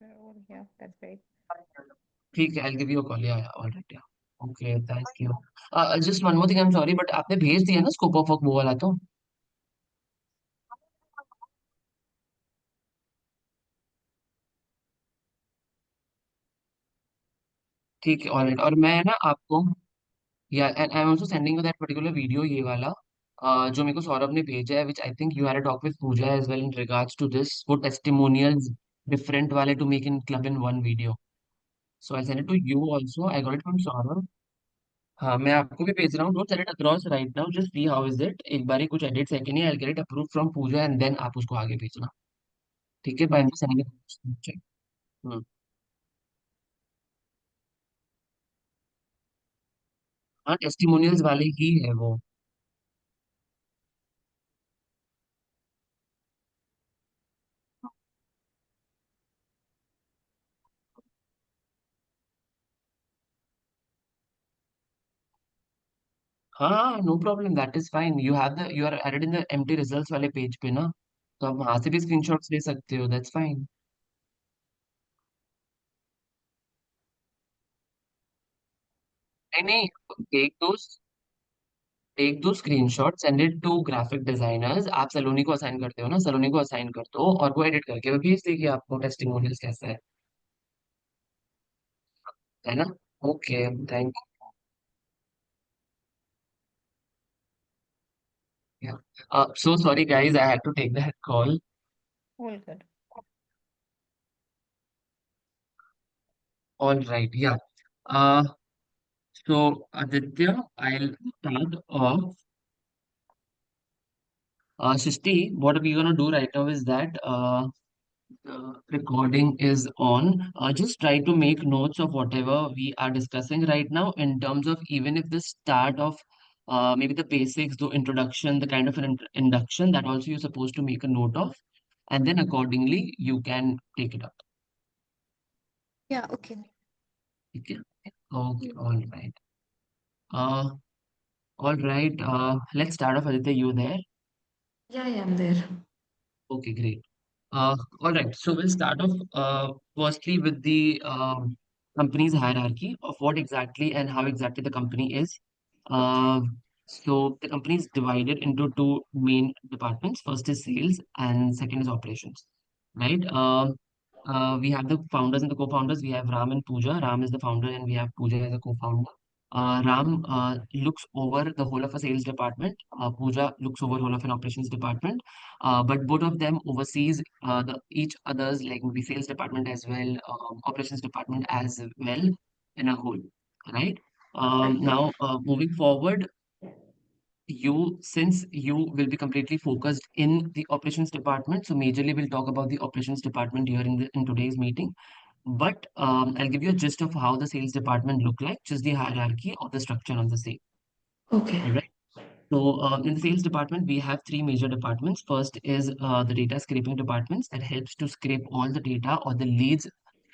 Oh, yeah, that's great. ठीक है, I'll give you a call. Yeah, all right, yeah. Okay, thank you. Just one more thing, I'm sorry, but आपने भेज दिया ना scope of work वो वाला तो? ठीक है, all right. और मैं ना आपको, या and I am also sending you that particular video, ये वाला जो मेरे को सौरभ ने भेजा है, which I think you had a talk with Pooja as well in regards to this, वो टेस्टिमोनियल्स डिफरेंट वाले to make in club in one video. So I send it to you also, I got it from Saurabh. हाँ, मैं आपको भी भेज रहा हूँ. Don't send it across right now, just see how is it. एक बार ही कुछ एडिट्स है कि नहीं, I get it approve from Pooja and then आप उसको आगे भेजना. ठीक है, बाय सेंडिंग इट. हाँ, टेस्टिमोनियल्स वाले ही है वो. हाँ, no problem, that is fine. You are added in the empty results वाले पेज पे ना, तो आप वहां से भी स्क्रीनशॉट्स ले सकते हो, दैट्स फाइन. नहीं नहीं, टेक दो screenshot, send it to graphic designers. आप सलोनी को असाइन करते हो ना, सलोनी को असाइन कर दो और वो एडिट करके वो भेज देगी आपको टेस्टिमोनियल्स कैसा है ना? Okay, thank you. So sorry guys, I had to take that call. All good. All right, yeah. uh so Aditya, I'll start off. Shristi, what we're gonna do right now is that the recording is on. Just try to make notes of whatever we are discussing right now, in terms of even if the start of maybe the basics, the introduction, the kind of an induction that also you're supposed to make a note of, and then accordingly you can take it up. Yeah, okay. Okay. Okay. All right. Uh, all right. Let's start off. Aditya, you there? Yeah, I am there. Okay, great. All right, so we'll start off firstly with the company's hierarchy of what exactly and how exactly the company is. Uh, so the company is divided into two main departments. First is sales and second is operations, right? We have the founders and the co-founders. We have Ram and Pooja. Ram is the founder and we have Pooja as a co-founder. Ram looks over the whole of a sales department. Pooja looks over whole of an operations department, but both of them oversees each other's, like maybe sales department as well, operations department as well, in a whole, right? Now, moving forward, since you will be completely focused in the operations department, so majorly we'll talk about the operations department here in today's meeting. But I'll give you a gist of how the sales department look like, just the hierarchy of the structure of the same. Okay. All right. So, in the sales department, we have three major departments. First is the data scraping departments that helps to scrape all the data or the leads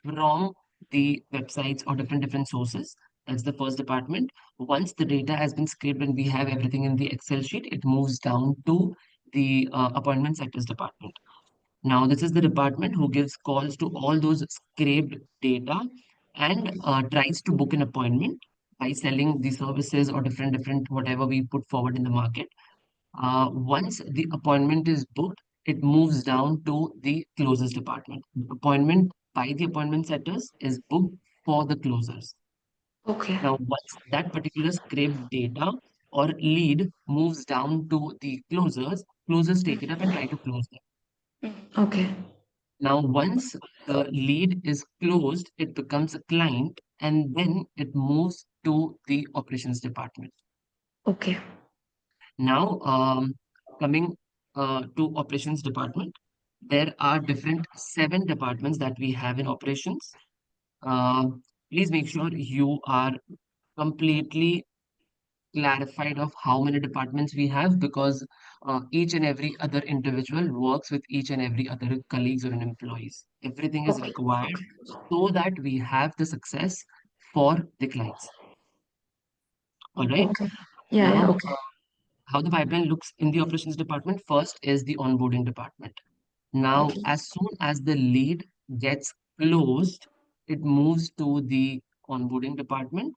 from the websites or different sources. That's the first department. Once the data has been scraped and we have everything in the Excel sheet, it moves down to the appointment setters department. Now, this is the department who gives calls to all those scraped data and tries to book an appointment by selling the services or different whatever we put forward in the market. Once the appointment is booked, it moves down to the closers department. The appointment by the appointment setters is booked for the closers. Okay. Now, once that particular scraped data or lead moves down to the closers, closers take it up and try to close them. Okay. Now, once the lead is closed, it becomes a client and then it moves to the operations department. Okay. Now, coming to operations department, there are different seven departments that we have in operations. Please make sure you are completely clarified of how many departments we have, because each and every other individual works with each and every other colleagues or employees. Everything is Okay. required so that we have the success for the clients. All right. Okay. Yeah, yeah, Now, okay. how the pipeline looks in the operations department, first is the onboarding department. Now, Okay. as soon as the lead gets closed, it moves to the onboarding department.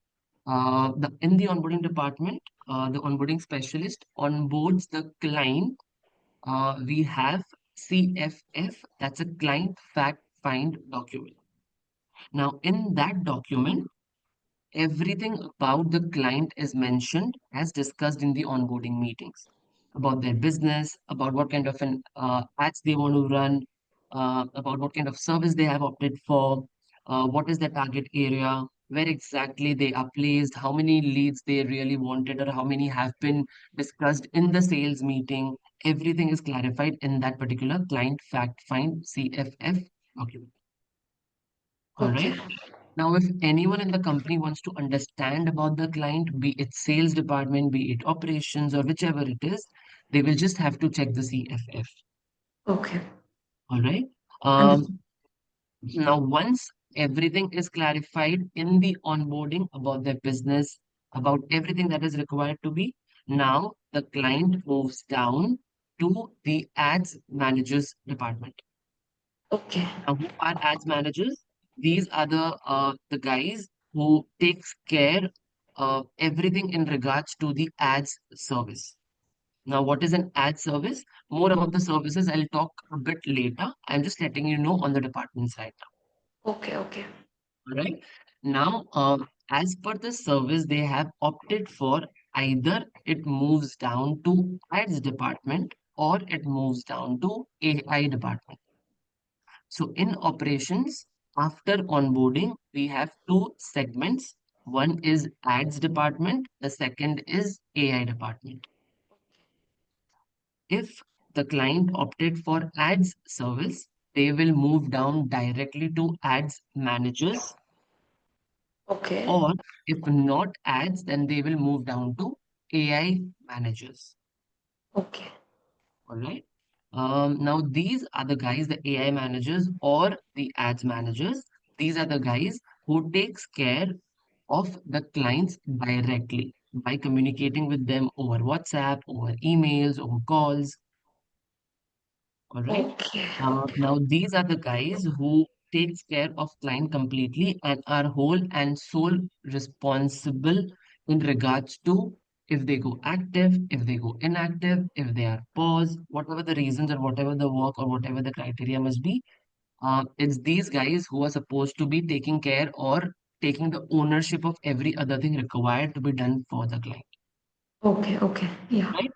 In the onboarding department, the onboarding specialist onboards the client. We have CFF, that's a client fact find document. Now, in that document, everything about the client is mentioned as discussed in the onboarding meetings about their business, about what kind of an ads they want to run, about what kind of service they have opted for, what is the target area, where exactly they are placed, how many leads they really wanted, or how many have been discussed in the sales meeting. Everything is clarified in that particular client fact find CFF document. All Okay. right. Now, if anyone in the company wants to understand about the client, be it sales department, be it operations, or whichever it is, they will just have to check the CFF. Okay. All right. Understood. Now, once everything is clarified in the onboarding about their business, about everything that is required to be, now the client moves down to the ads managers department. Okay. Now, who are ads managers? These are the guys who takes care of everything in regards to the ads service. Now, what is an ad service? More about the services I'll talk a bit later. I'm just letting you know on the departments right Okay. Okay. now. All right. Now, as per the service they have opted for, either it moves down to ads department or it moves down to AI department. So in operations, after onboarding, we have two segments. One is ads department, the second is AI department. If the client opted for ads service, they will move down directly to ads managers, Okay. or if not ads, then they will move down to AI managers. Okay. All right. Now these are the guys, the AI managers or the ads managers. These are the guys who takes care of the clients directly by communicating with them over WhatsApp, over emails, over calls. All right. Okay. Now these are the guys who takes care of client completely and are whole and sole responsible in regards to if they go active, if they go inactive, if they are paused, whatever the reasons or whatever the work or whatever the criteria must be. It's these guys who are supposed to be taking care or taking the ownership of every other thing required to be done for the client, Okay. Okay. Yeah. right?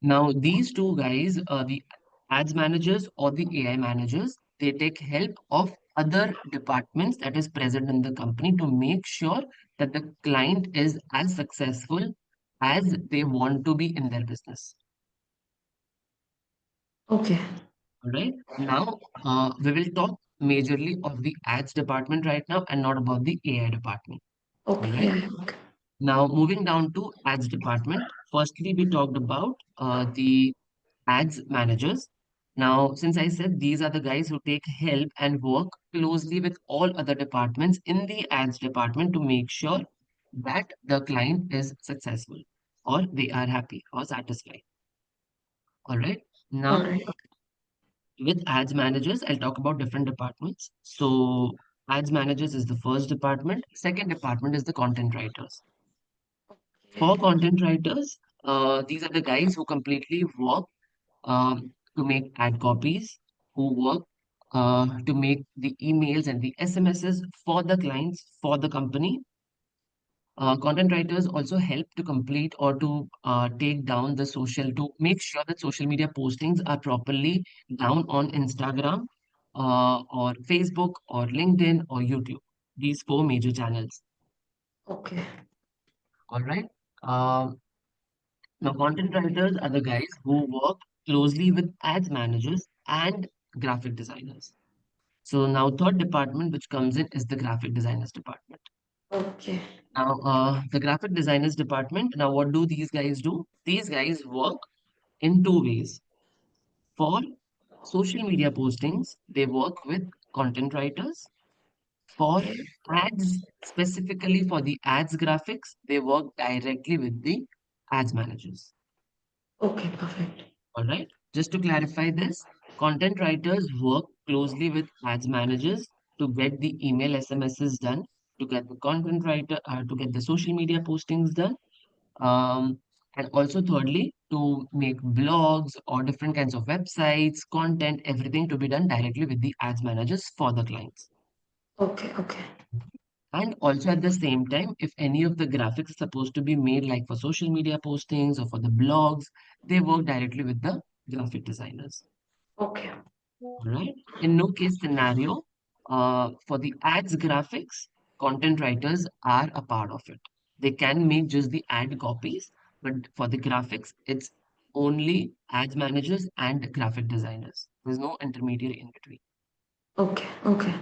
Now, these two guys, the ads managers or the AI managers, they take help of other departments that is present in the company to make sure that the client is as successful as they want to be in their business. Okay. All right. Now, we will talk majorly of the ads department right now and not about the AI department. All Okay. right. Yeah. Yeah. Okay. Now, moving down to ads department. Firstly, we talked about the ads managers. Now, since I said these are the guys who take help and work closely with all other departments in the ads department to make sure that the client is successful or they are happy or satisfied. All right. All Now, right. with ads managers, I'll talk about different departments. So, ads managers is the first department. Second department is the content writers. For Okay. content writers, these are the guys who completely work to make ad copies, who work to make the emails and the SMSs for the clients, for the company. Content writers also help to complete or to take down the social, to make sure that social media postings are properly down on Instagram or Facebook or LinkedIn or YouTube. These four major channels. Okay. All right. Um, Now, content writers are the guys who work closely with ads managers and graphic designers. So now third department which comes in is the graphic designers department. Okay. Now, the graphic designers department, now what do these guys do? These guys work in two ways. For social media postings, they work with content writers. For Okay. ads, specifically for the ads graphics, they work directly with the ads managers. Okay. Perfect. All right. Just to clarify this, content writers work closely with ads managers. to get the email SMSs done, to get the content writer, to get the social media postings done. Um, and also thirdly, to make blogs or different kinds of websites, content, everything to be done directly with the ads managers for the clients. Okay, okay. And also at the same time, if any of the graphics are supposed to be made like for social media postings or for the blogs, they work directly with the graphic designers. Okay. Right? In no case scenario, for the ads graphics, content writers are a part of it. They can make just the ad copies, but for the graphics, it's only ads managers and graphic designers. There's no intermediary in between. Okay, okay.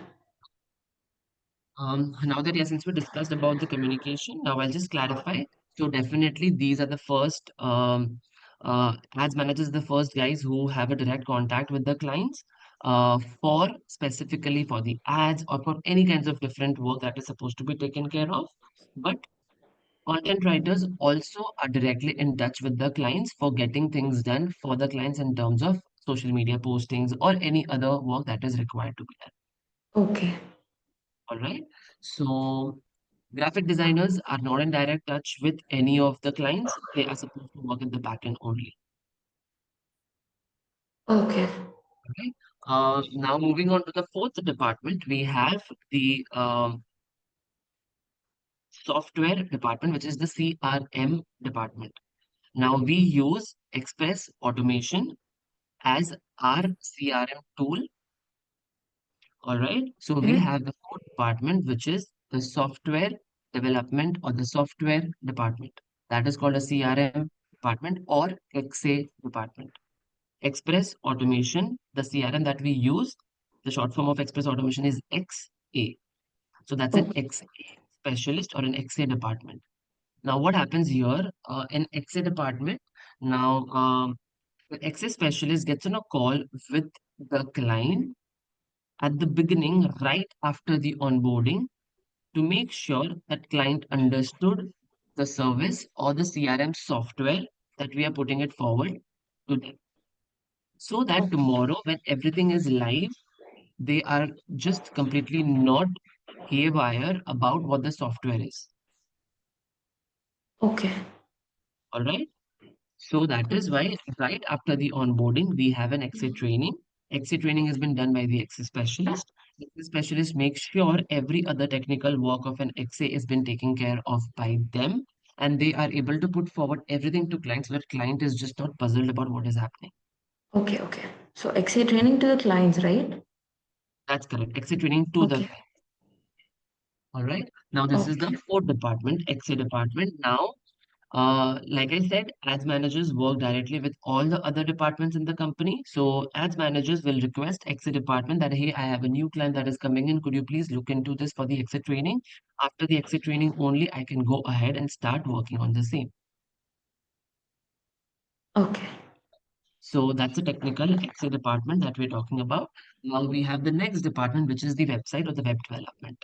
Now that, yeah, since we discussed about the communication, now I'll just clarify. So definitely these are the first ads managers, the first guys who have a direct contact with the clients for specifically for the ads or for any kinds of different work that is supposed to be taken care of. But content writers also are directly in touch with the clients for getting things done for the clients in terms of social media postings or any other work that is required to be done. Okay. All right. So graphic designers are not in direct touch with any of the clients. They are supposed to work in the backend only. Okay. Okay. Now moving on to the fourth department, we have the software department, which is the CRM department. Now we use Express Automation as our CRM tool. All right. So we Okay. have the fourth department, which is the software development or the software department. That is called a CRM department or XA department. Express Automation, the CRM that we use, the short form of Express Automation is XA. So that's an Okay. XA specialist or an XA department. Now, what happens here in XA department? Now, the XA specialist gets on a call with the client at the beginning, right after the onboarding, to make sure that client understood the service or the CRM software that we are putting it forward to them. So that tomorrow, when everything is live, they are just completely not haywire about what the software is. Okay. All right. So that is why right after the onboarding, we have an exit training. Exit training has been done by the exit specialist. The exit specialist makes sure every other technical work of an XA is been taken care of by them, and they are able to put forward everything to clients so that client is just not puzzled about what is happening. Okay, okay. So XA training to the clients, right? That's correct. Exit training to the Okay. client. All right. Now this is the Okay. fourth department, XA department. Now like I said, ads managers work directly with all the other departments in the company. So ads managers will request exit department that, hey, I have a new client that is coming in. Could you please look into this for the exit training? After the exit training only, I can go ahead and start working on the same. Okay. So that's a technical exit department that we're talking about. Now we have the next department, which is the website or the web development.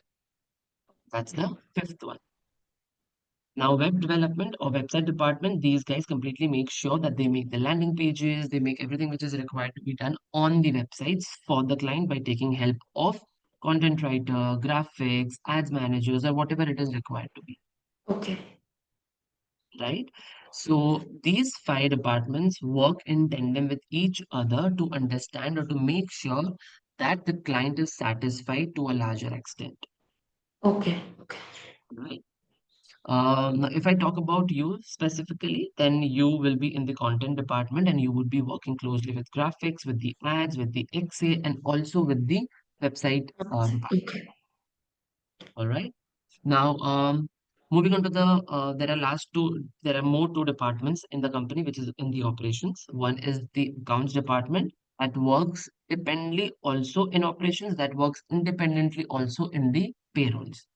That's the fifth one. Now, web development or website department, these guys completely make sure that they make the landing pages, they make everything which is required to be done on the websites for the client by taking help of content writer, graphics, ads managers, or whatever it is required to be, Okay. right? So these five departments work in tandem with each other to understand or to make sure that the client is satisfied to a larger extent, Okay. Okay. right? Now if I talk about you specifically, then you will be in the content department and you would be working closely with graphics, with the ads, with the XA, and also with the website department. Okay. All right. Now, moving on to the there are more two departments in the company, which is in the operations. One is the accounts department that works dependently also in operations, that works independently also in the payrolls.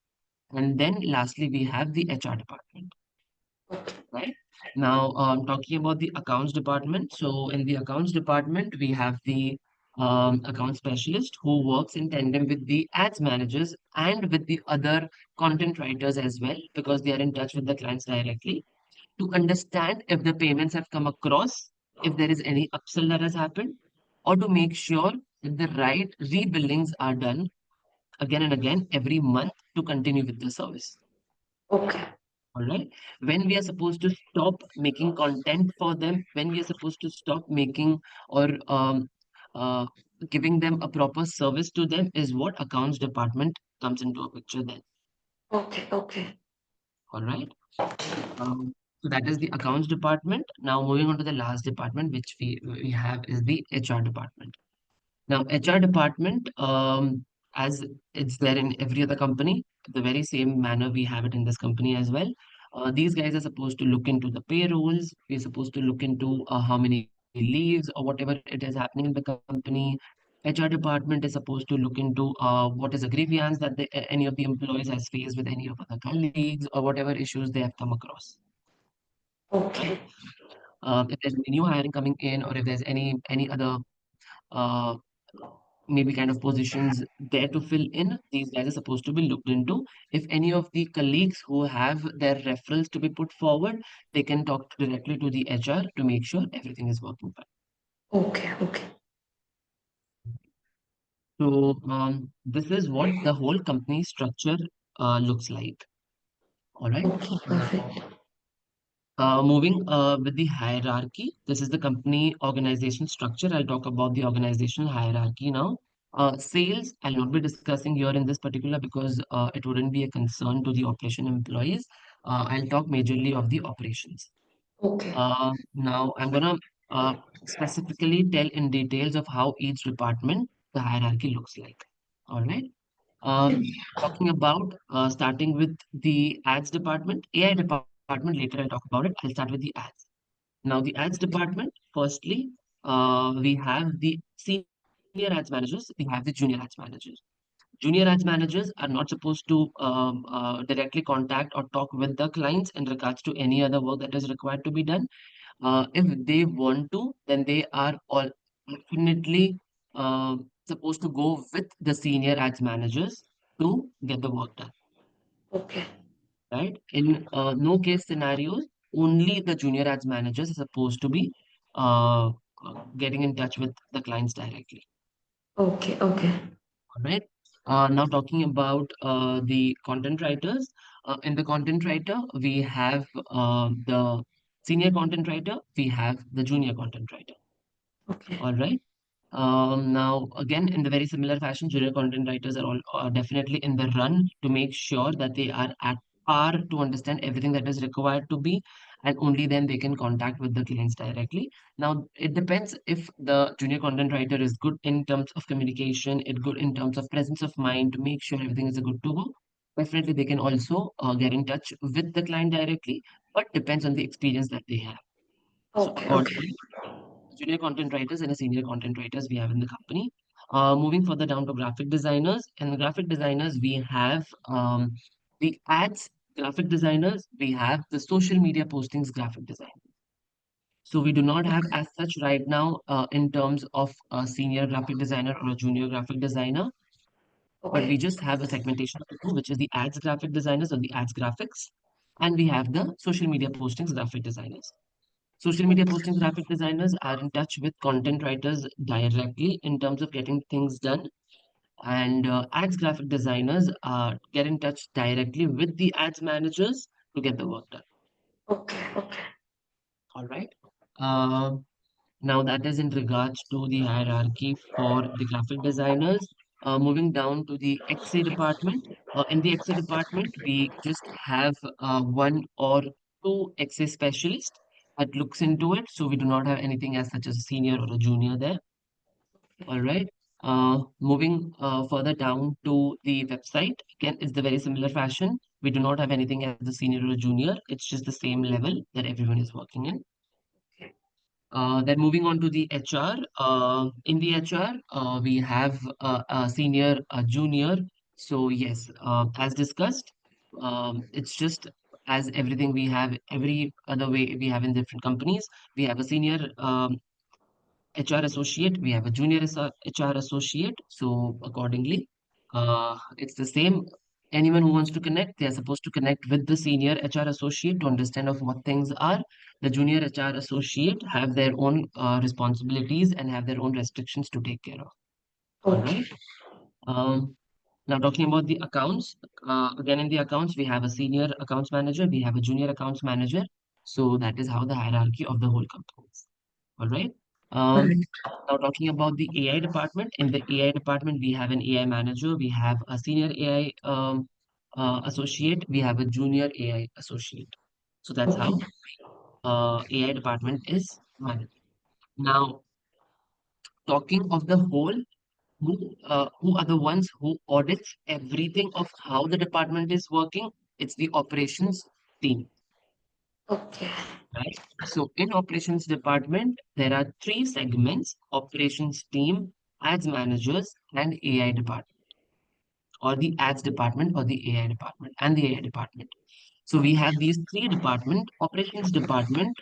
And then lastly, we have the HR department, Okay. right? Now, talking about the accounts department. So in the accounts department, we have the account specialist who works in tandem with the ads managers and with the other content writers as well, because they are in touch with the clients directly to understand if the payments have come across, if there is any upsell that has happened, or to make sure that the right rebillings are done again and again every month to continue with the service. Okay. All right. When we are supposed to stop making content for them, when we are supposed to stop making or uh, giving them a proper service to them is what accounts department comes into a picture then. Okay. Okay. All right. So that is the accounts department. Now moving on to the last department, which we have is the HR department. Now, HR department, as it's there in every other company, the very same manner we have it in this company as well. These guys are supposed to look into the payrolls. We're supposed to look into how many leaves or whatever it is happening in the company. HR department is supposed to look into what is a grievance that any of the employees has faced with any of other colleagues or whatever issues they have come across, right? Okay. If there's any new hiring coming in or if there's any other uh, maybe kind of positions there to fill in, these guys are supposed to be looked into. If any of the colleagues who have their referrals to be put forward, they can talk directly to the HR to make sure everything is working fine. Okay. Okay. So this is what the whole company structure looks like. All right. Okay. Perfect. Moving with the hierarchy, this is the company organization structure. I'll talk about the organizational hierarchy now. Sales, I'll not be discussing here in this particular because it wouldn't be a concern to the operation employees. I'll talk majorly of the operations. Okay. Now, I'm gonna specifically tell in details of how each department, the hierarchy looks like. All right. Talking about starting with the ads department, AI department, later I'll talk about it. I'll start with the ads. Now, the ads department, firstly, we have the senior ads managers, we have the junior ads managers. Junior ads managers are not supposed to directly contact or talk with the clients in regards to any other work that is required to be done. If they want to, then they are all definitely supposed to go with the senior ads managers to get the work done, Okay. right? In no case scenarios, only the junior ads managers are supposed to be getting in touch with the clients directly. Okay. Okay. All right. Now talking about the content writers. In the content writer, we have the senior content writer, we have the junior content writer. Okay. All right. Now, again, in the very similar fashion, junior content writers are all definitely in the run to make sure that they are at par to understand everything that is required to be, and only then they can contact with the clients directly. Now, it depends if the junior content writer is good in terms of communication, it good in terms of presence of mind to make sure everything is a good to go. Definitely, they can also get in touch with the client directly, but depends on the experience that they have. So, Okay. Okay. accordingly, junior content writers and a senior content writers we have in the company. Moving further down to graphic designers. And the graphic designers, we have the ads graphic designers, we have the social media postings graphic designers. So we do not have as such right now in terms of a senior graphic designer or a junior graphic designer, but we Okay. just have a segmentation of the two, which is the ads graphic designers or the ads graphics, and we have the social media postings graphic designers. Social media posting graphic designers are in touch with content writers directly in terms of getting things done. And ads graphic designers get in touch directly with the ads managers to get the work done. Okay. Okay. All right. Uh, Now that is in regards to the hierarchy for the graphic designers. Moving down to the XA department. In the XA department, we just have one or two XA specialists that looks into it. So we do not have anything as such as a senior or a junior there. All right. Moving further down to the website, again, it's the very similar fashion. We do not have anything as a senior or a junior. It's just the same level that everyone is working in. Then moving on to the HR. In the HR, we have a senior, a junior. So yes, as discussed, it's just as everything we have, every other way we have in different companies. We have a senior HR associate, we have a junior HR associate. So accordingly, it's the same. Anyone who wants to connect, they are supposed to connect with the senior HR associate to understand of what things are. The junior HR associate have their own responsibilities and have their own restrictions to take care of. All Okay. right. Um, Now, talking about the accounts, again in the accounts, we have a senior accounts manager, we have a junior accounts manager. So that is how the hierarchy of the whole company is. All right. All Um, right. Now, talking about the AI department, in the AI department, we have an AI manager, we have a senior AI associate, we have a junior AI associate. So that's Okay. how AI department is managed. Now, talking of the whole, who are the ones who audits everything of how the department is working? It's the operations team, Okay. right? So in operations department, there are three segments: operations team, ads managers, and AI department, or the ads department, or the AI department, and the AI department. So we have these three department, operations department.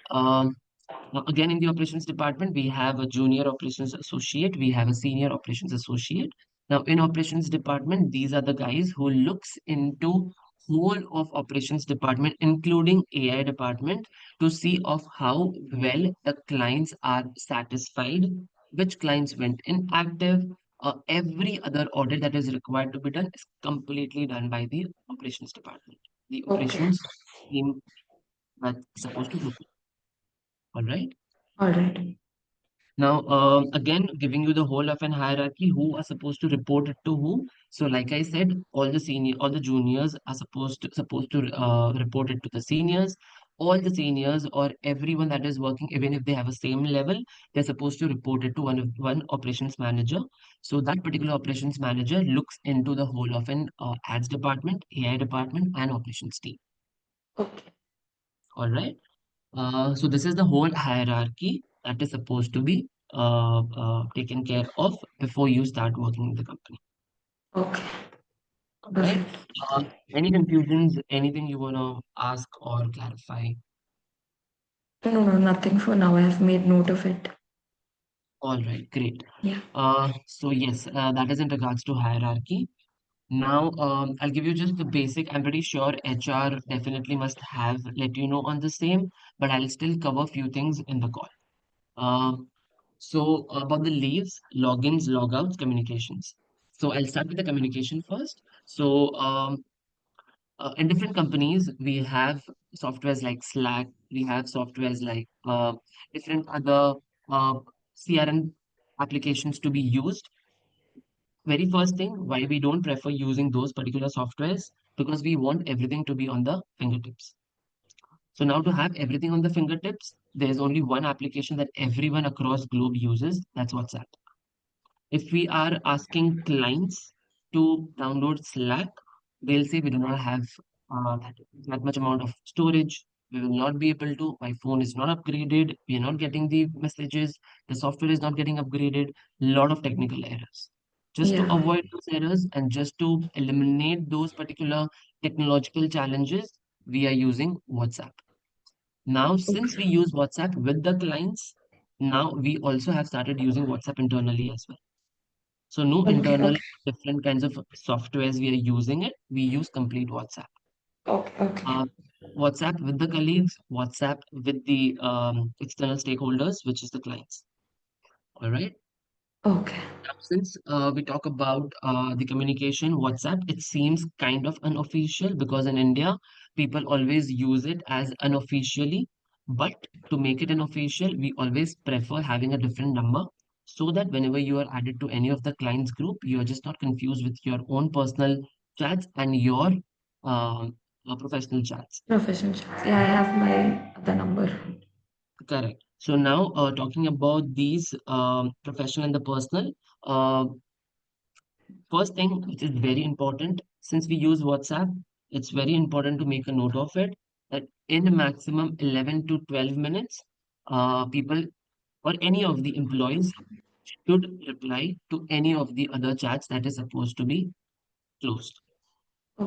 Now, again, in the operations department, we have a junior operations associate, we have a senior operations associate. Now, in operations department, these are the guys who looks into whole of operations department, including AI department, to see of how well the clients are satisfied, which clients went inactive. Every other audit that is required to be done is completely done by the operations department, the Okay. operations team that's supposed to do it. All right. All right. Now, again, giving you the whole of an hierarchy, who are supposed to report it to who. So, like I said, all the juniors are supposed to report it to the seniors. All the seniors or everyone that is working, even if they have a same level, they're supposed to report it to one operations manager. So that particular operations manager looks into the whole of an ads department, AI department, and operations team. Okay. All right. So this is the whole hierarchy that is supposed to be taken care of before you start working in the company. Okay. All right. Perfect. Any confusions? Anything you wanna ask or clarify? No, no, nothing for now. I have made note of it. All right, great. Yeah. So yes, that is in regards to hierarchy. Now, I'll give you just the basic. I'm pretty sure HR definitely must have let you know on the same, but I'll still cover a few things in the call. Um, So about the leaves, logins, logouts, communications. So I'll start with the communication first. So in different companies, we have softwares like Slack. We have softwares like different other CRM applications to be used. Very first thing, why we don't prefer using those particular softwares, because we want everything to be on the fingertips. So now to have everything on the fingertips, there's only one application that everyone across globe uses. That's WhatsApp. If we are asking clients to download Slack, they'll say we do not have that much amount of storage. We will not be able to. My phone is not upgraded. We are not getting the messages. The software is not getting upgraded. Lot of technical errors. Just to Yeah. avoid those errors and just to eliminate those particular technological challenges, we are using WhatsApp. Now, since we Okay. use WhatsApp with the clients, now we also have started using WhatsApp internally as well. So no Okay. internal Okay. different kinds of softwares we are using it. We use complete WhatsApp. Okay. Okay. Uh, WhatsApp with the colleagues, WhatsApp with the external stakeholders, which is the clients. All right. Okay. Now, since we talk about the communication, WhatsApp, it seems kind of unofficial because in India, people always use it as unofficially. But to make it unofficial, we always prefer having a different number so that whenever you are added to any of the clients group, you are just not confused with your own personal chats and your professional chats. Professional chats. Yeah, I have my other number. Correct. So now talking about these professional and the personal, uh, first thing, which is very important, since we use WhatsApp, it's very important to make a note of it that in a maximum 11 to 12 minutes, people or any of the employees should reply to any of the other chats that is supposed to be closed.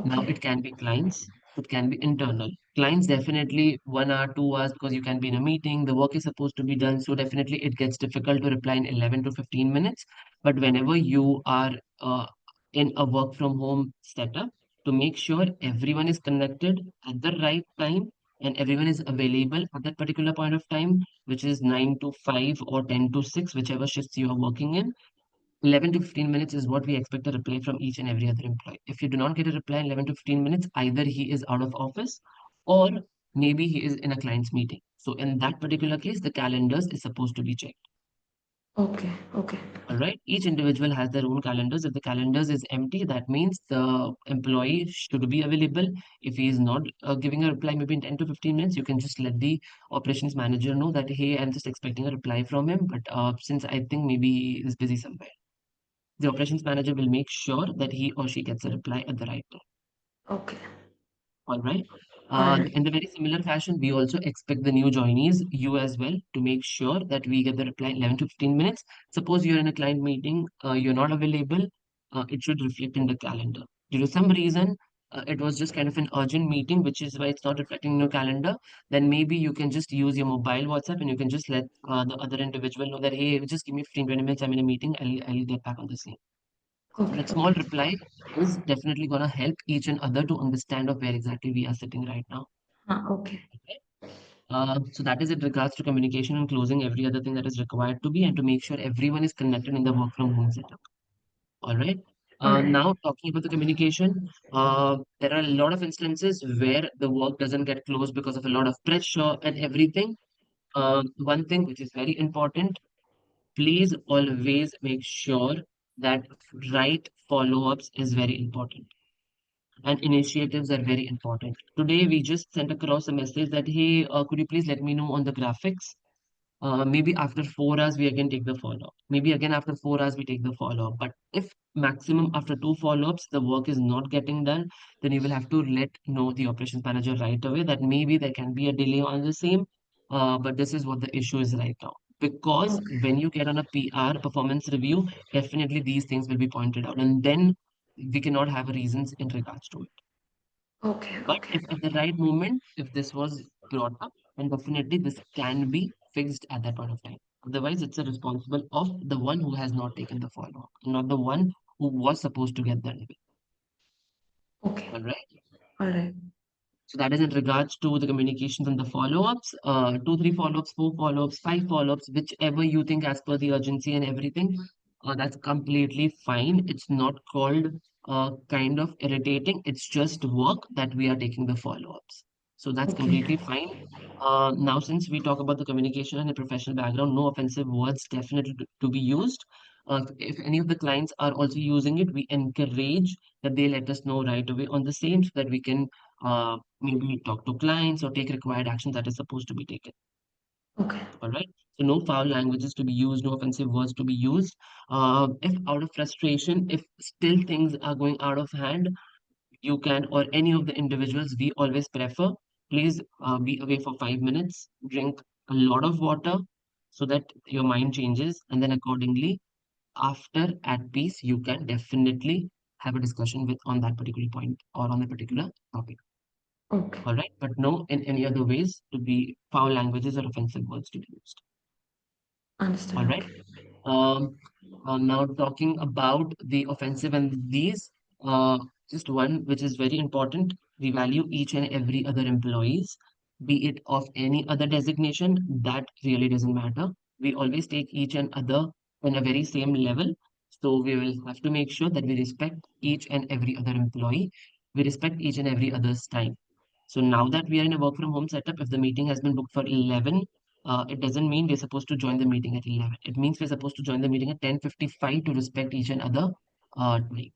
Now Okay. it can be clients, it can be internal. Clients definitely 1 hour, 2 hours because you can be in a meeting, the work is supposed to be done. So definitely it gets difficult to reply in 11 to 15 minutes. But whenever you are in a work from home setup, to make sure everyone is connected at the right time and everyone is available at that particular point of time, which is 9 to 5 or 10 to 6, whichever shifts you are working in, 11 to 15 minutes is what we expect a reply from each and every other employee. If you do not get a reply in 11 to 15 minutes, either he is out of office or maybe he is in a client's meeting. So in that particular case, the calendars is supposed to be checked. Okay, okay, All right. Each individual has their own calendars. If the calendars is empty, that means the employee should be available. If he is not giving a reply, maybe in 10 to 15 minutes, you can just let the operations manager know that, hey, I'm just expecting a reply from him. But since I think maybe he is busy somewhere, the operations manager will make sure that he or she gets a reply at the right time. okay. All right. All right. In the very similar fashion, we also expect the new joinees, you as well, to make sure that we get the reply in 11 to 15 minutes. Suppose you're in a client meeting, you're not available, it should reflect in the calendar. Due to some reason, it was just kind of an urgent meeting, which is why it's not reflecting in your calendar. Then maybe you can just use your mobile WhatsApp and you can just let the other individual know that, hey, just give me 15, 20 minutes, I'm in a meeting, I'll get back on the scene. So Okay, that small okay. reply is definitely going to help each and other to understand of where exactly we are sitting right now. Okay. Okay. So that is in regards to communication and closing every other thing that is required to be and to make sure everyone is connected in the work from home setup. All right. All right. Now talking about the communication, there are a lot of instances where the work doesn't get closed because of a lot of pressure and everything. One thing which is very important, please always make sure that right follow-ups is very important and initiatives are very important. Today, we just sent across a message that, hey, could you please let me know on the graphics? Maybe after 4 hours, we again take the follow-up. Maybe again after 4 hours, we take the follow-up. But if maximum after two follow-ups, the work is not getting done, then you will have to let know the operations manager right away that maybe there can be a delay on the same. But this is what the issue is right now. Because Okay. when you get on a PR performance review, definitely these things will be pointed out. And then we cannot have reasons in regards to it. Okay, But okay. if at the right moment, if this was brought up, then definitely this can be fixed at that point of time. Otherwise, it's a responsible of the one who has not taken the follow-up, not the one who was supposed to get that. Okay. All right. All right. So that is in regards to the communications and the follow-ups. Two, three follow-ups, four follow-ups, five follow-ups, whichever you think as per the urgency and everything. That's completely fine. It's not called kind of irritating. It's just work that we are taking the follow-ups. So that's Okay. completely fine. Now, since we talk about the communication and the professional background, no offensive words definitely to be used. If any of the clients are also using it, we encourage that they let us know right away on the same so that we can maybe talk to clients or take required action that is supposed to be taken. Okay. All right. So no foul languages to be used, no offensive words to be used. If out of frustration, if still things are going out of hand, you can, or any of the individuals, we always prefer, please be away for 5 minutes, drink a lot of water so that your mind changes, and then accordingly, after at peace, you can definitely have a discussion with on that particular point or on a particular topic. Okay. All right, but no in any other ways to be foul languages or offensive words to be used. Understood. All right. Okay. Um, Now talking about the offensive and these, uh, just one which is very important. We value each and every other employees, be it of any other designation. That really doesn't matter. We always take each and other on a very same level. So we will have to make sure that we respect each and every other employee. We respect each and every other's time. So now that we are in a work from home setup, if the meeting has been booked for 11, it doesn't mean we're supposed to join the meeting at 11. It means we're supposed to join the meeting at 10:55 to respect each and other time.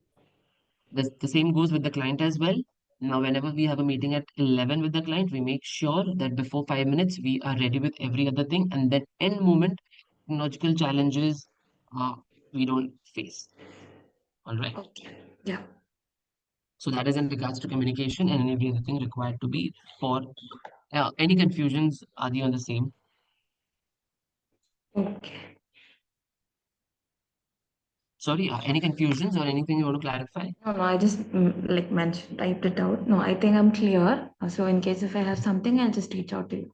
The same goes with the client as well. Now, whenever we have a meeting at 11 with the client, we make sure that before 5 minutes, we are ready with every other thing. And then end moment, technological challenges uh, we don't face. All right. Okay. Yeah. So that is in regards to communication and every other thing required to be for any confusions, are they on the same? Okay. Sorry, any confusions or anything you want to clarify? No, no, I just like mentioned, typed it out. No, I think I'm clear. So in case if I have something, I'll just reach out to you.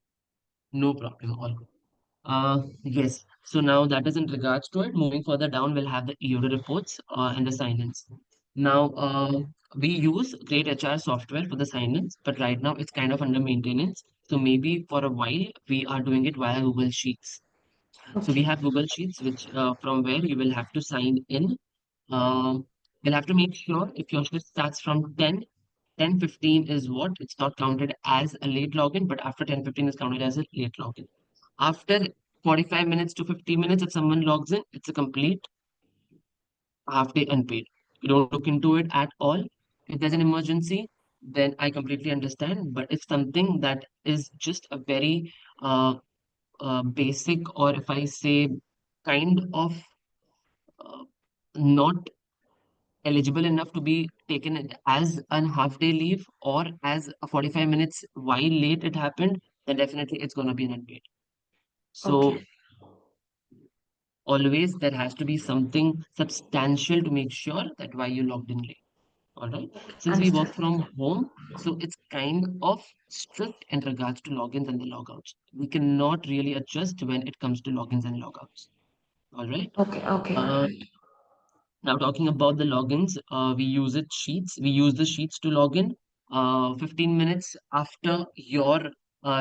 No problem, all good. Yes, so now that is in regards to it. Moving further down, we'll have the EOD reports and the sign-ins. Now, we use Great HR software for the sign-ins, but right now it's kind of under maintenance. So maybe for a while, we are doing it via Google Sheets. So we Okay. have Google Sheets, which from where you will have to sign in. You'll have to make sure if your shift starts from 10:15 is what? It's not counted as a late login, but after 10:15 is counted as a late login. After 45 minutes to 50 minutes, if someone logs in, it's a complete half day unpaid. You don't look into it at all. If there's an emergency, then I completely understand. But if something that is just a very uh, basic, or if I say kind of uh, not eligible enough to be taken as an half day leave or as a 45 minutes while late it happened, then definitely it's going to be an unpaid. Okay. So always there has to be something substantial to make sure that why you logged in late. All right. Since we work Understood. from home, so it's kind of strict in regards to logins and the logouts. We cannot really adjust when it comes to logins and logouts. All right. Okay. Okay. All Uh, right. Now, talking about the logins, we use it sheets. We use the sheets to log in. 15 minutes after your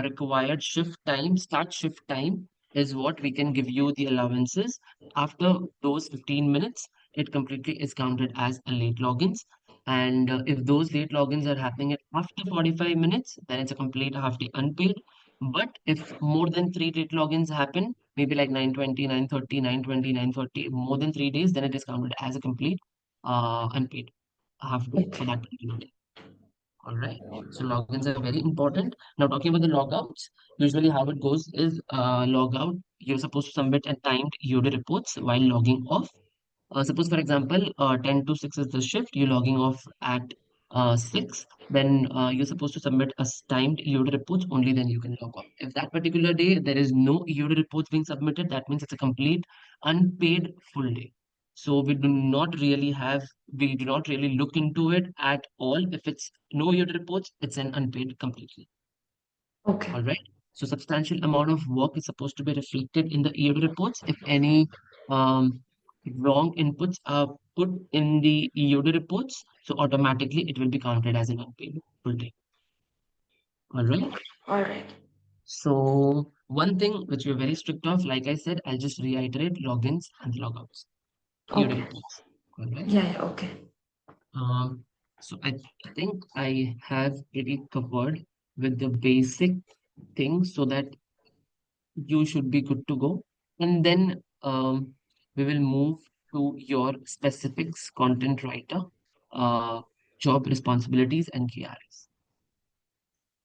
required shift time, start shift time, is what we can give you the allowances. After those 15 minutes, it completely is counted as a late logins. And if those late logins are happening at after 45 minutes, then it's a complete half day unpaid. But if more than three late logins happen, maybe like 9:20, 9:30, 9:20, 9:30, more than 3 days, then it is counted as a complete unpaid half day for Okay. that particular day. All right. So logins are very important. Now talking about the logouts, usually how it goes is log out. You're supposed to submit a timed UD reports while logging off. Suppose, for example, 10 to 6 is the shift, you're logging off at 6, then you're supposed to submit a timed EOD reports, only then you can log off. If that particular day there is no EOD reports being submitted, that means it's a complete unpaid full day. So we do not really look into it at all. If it's no EOD reports, it's an unpaid completely. Okay. All right. So substantial amount of work is supposed to be reflected in the EOD reports. If any um, wrong inputs are put in the EOD reports, so automatically it will be counted as an unpaid full day. All right. Okay. All right. So one thing which we're very strict of, like I said, I'll just reiterate logins and logouts, EOD Okay. reports. All right. Yeah. Yeah. Okay. Um, so I think I have pretty covered with the basic things so that you should be good to go. And then we will move to your specifics, content writer, uh, job responsibilities, and KRs.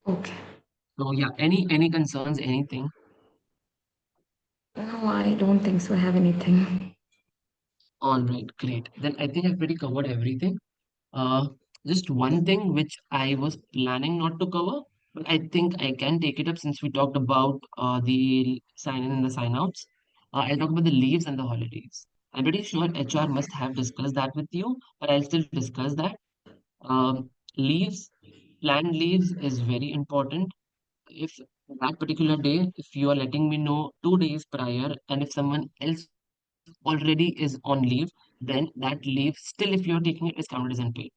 Okay. So yeah, any concerns, anything? No, I don't think so. I have anything. All right, great. Then I think I've pretty covered everything. Uh, just one thing which I was planning not to cover, but I think I can take it up since we talked about the sign in and the sign outs. I'll talk about the leaves and the holidays. I'm pretty sure HR must have discussed that with you, but I'll still discuss that. Leaves, planned leaves is very important. If that particular day, if you are letting me know 2 days prior, and if someone else already is on leave, then that leave, still if you're taking it, is counted as unpaid.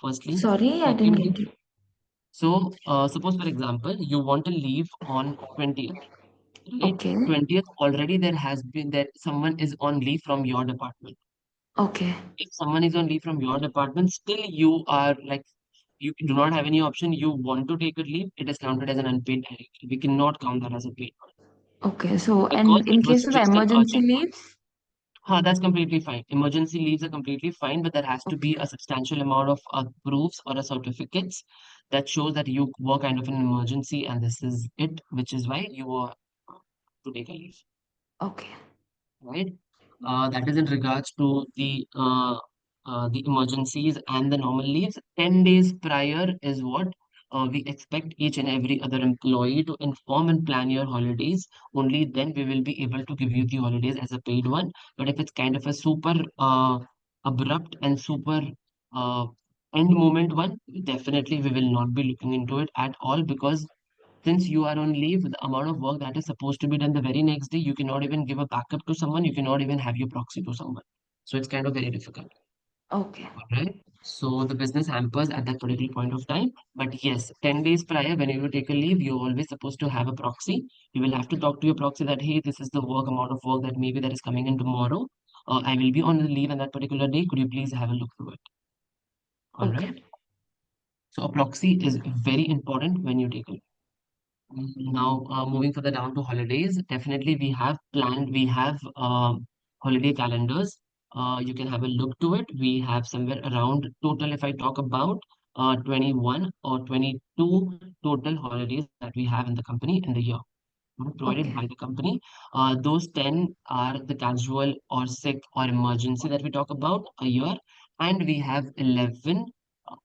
Firstly. Sorry, I didn't Secondly, get you. so suppose for example, you want to leave on 20th, right? Okay. 20th already there has been that someone is on leave from your department. Okay. If someone is on leave from your department, still you are like you do not have any option. You want to take a leave, it is counted as an unpaid directly. We cannot count that as a paid one Okay. So, because and it in was case of just an emergency urgent one. leaves? That's completely fine. Emergency leaves are completely fine, but there has to be Okay. a substantial amount of proofs or a certificates that shows that you were kind of an emergency and this is it, which is why you were to take a leave, Okay. right? That is in regards to the emergencies and the normal leaves. 10 days prior is what we expect each and every other employee to inform and plan your holidays. Only then we will be able to give you the holidays as a paid one. But if it's kind of a super abrupt and super uh, end moment one, definitely we will not be looking into it at all because since you are on leave, the amount of work that is supposed to be done the very next day, you cannot even give a backup to someone, you cannot even have your proxy to someone. So it's kind of very difficult. Okay. Alright. So the business hampers at that particular point of time. But yes, 10 days prior, whenever you take a leave, you're always supposed to have a proxy. You will have to talk to your proxy that, hey, this is the amount of work that maybe that is coming in tomorrow. I will be on the leave on that particular day. Could you please have a look through it? All right. Okay. So a proxy is very important when you take a leave. Now, moving further down to holidays, definitely we have holiday calendars. You can have a look to it. We have somewhere around total, if I talk about 21 or 22 total holidays that we have in the company in the year provided Okay. by the company. Those 10 are the casual or sick or emergency that we talk about a year. And we have 11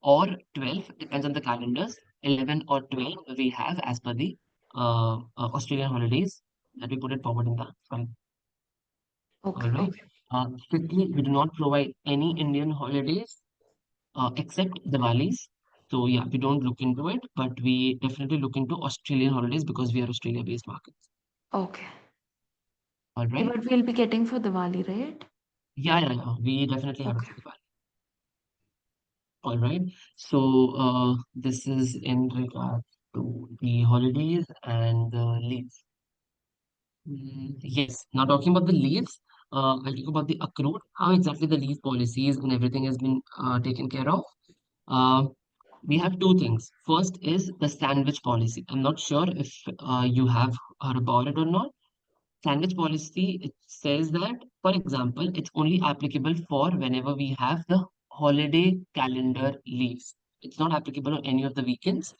or 12, depends on the calendars. 11 or 12 we have as per the Australian holidays that we put it forward in the fund. All Okay. right. Okay. Strictly, we do not provide any Indian holidays except Diwalis. So yeah, we don't look into it, but we definitely look into Australian holidays because we are Australia-based markets. Okay. All Okay, right. but we'll be getting for Diwali, right? Yeah. We definitely have it Okay. for Diwali. All right. So this is in regard to the holidays and the leaves. Yes. Now talking about the leaves, I'll talk about the accrued, how exactly the leave policies and everything has been taken care of. Uh, we have two things. First is the sandwich policy. I'm not sure if you have heard about it or not. Sandwich policy, it says that, for example, it's only applicable for whenever we have the holiday calendar leaves. It's not applicable on any of the weekends,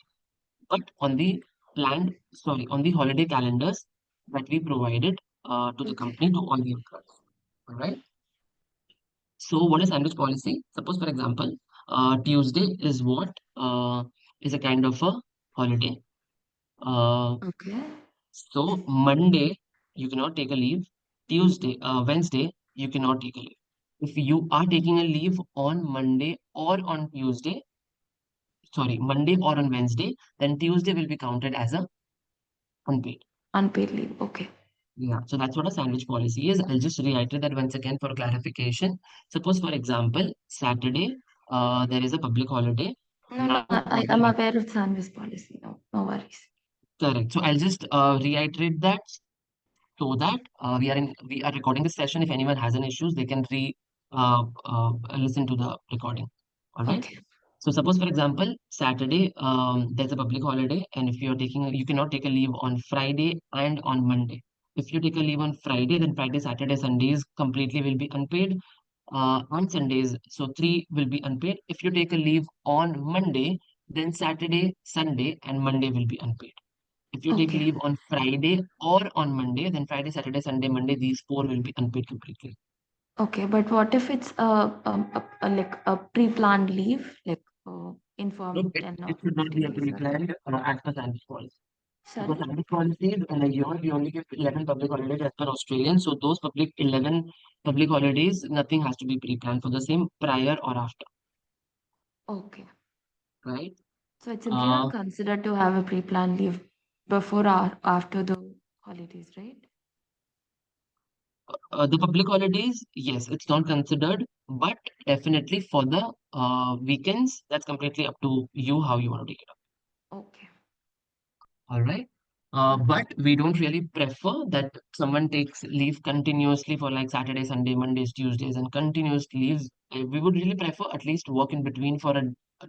but on the on the holiday calendars that we provided to the Okay. company to all the employees. All right. So, what is sandwich policy? Suppose, for example, Tuesday is what is a kind of a holiday. Uh, Okay. So Monday, you cannot take a leave. Wednesday, you cannot take a leave. If you are taking a leave on Monday or on Tuesday, sorry, Monday or on Wednesday, then Tuesday will be counted as a unpaid. Unpaid leave. Okay. Yeah, so that's what a sandwich policy is. I'll just reiterate that once again for clarification. Suppose, for example, Saturday, there is a public holiday. No, no, Now, I'm aware of Sanvi's policy. No, no worries. correct. So I'll just reiterate that so that we are recording this session. If anyone has any issues, they can listen to the recording. All right. Okay. So suppose, for example, Saturday, there's a public holiday, and if you're you cannot take a leave on Friday and on Monday. If you take a leave on Friday, then Friday, Saturday, Sundays completely will be unpaid. On Sundays, so three will be unpaid. If you take a leave on Monday, then Saturday, Sunday, and Monday will be unpaid. If you take Okay. leave on Friday or on Monday, then Friday, Saturday, Sunday, Monday, these four will be unpaid completely. Okay. But what if it's like a pre-planned leave, like No, informed 10 or it should not 15 be a days earlier? pre-planned as per sandwich policy. Because Sorry? sandwich policies in a year, we only give 11 public holidays as per Australian. So those 11 public holidays, nothing has to be pre-planned for the same prior or after, Okay. right? So it's simply not Uh, considered to have a pre-planned leave before or after the holidays, right? the public holidays, yes, it's not considered, but definitely for the weekends, that's completely up to you how you want to take it. Okay. All right. Okay. But we don't really prefer that someone takes leave continuously for like Saturday, Sunday, Mondays, Tuesdays, and continuous leaves. We would really prefer at least work in between for a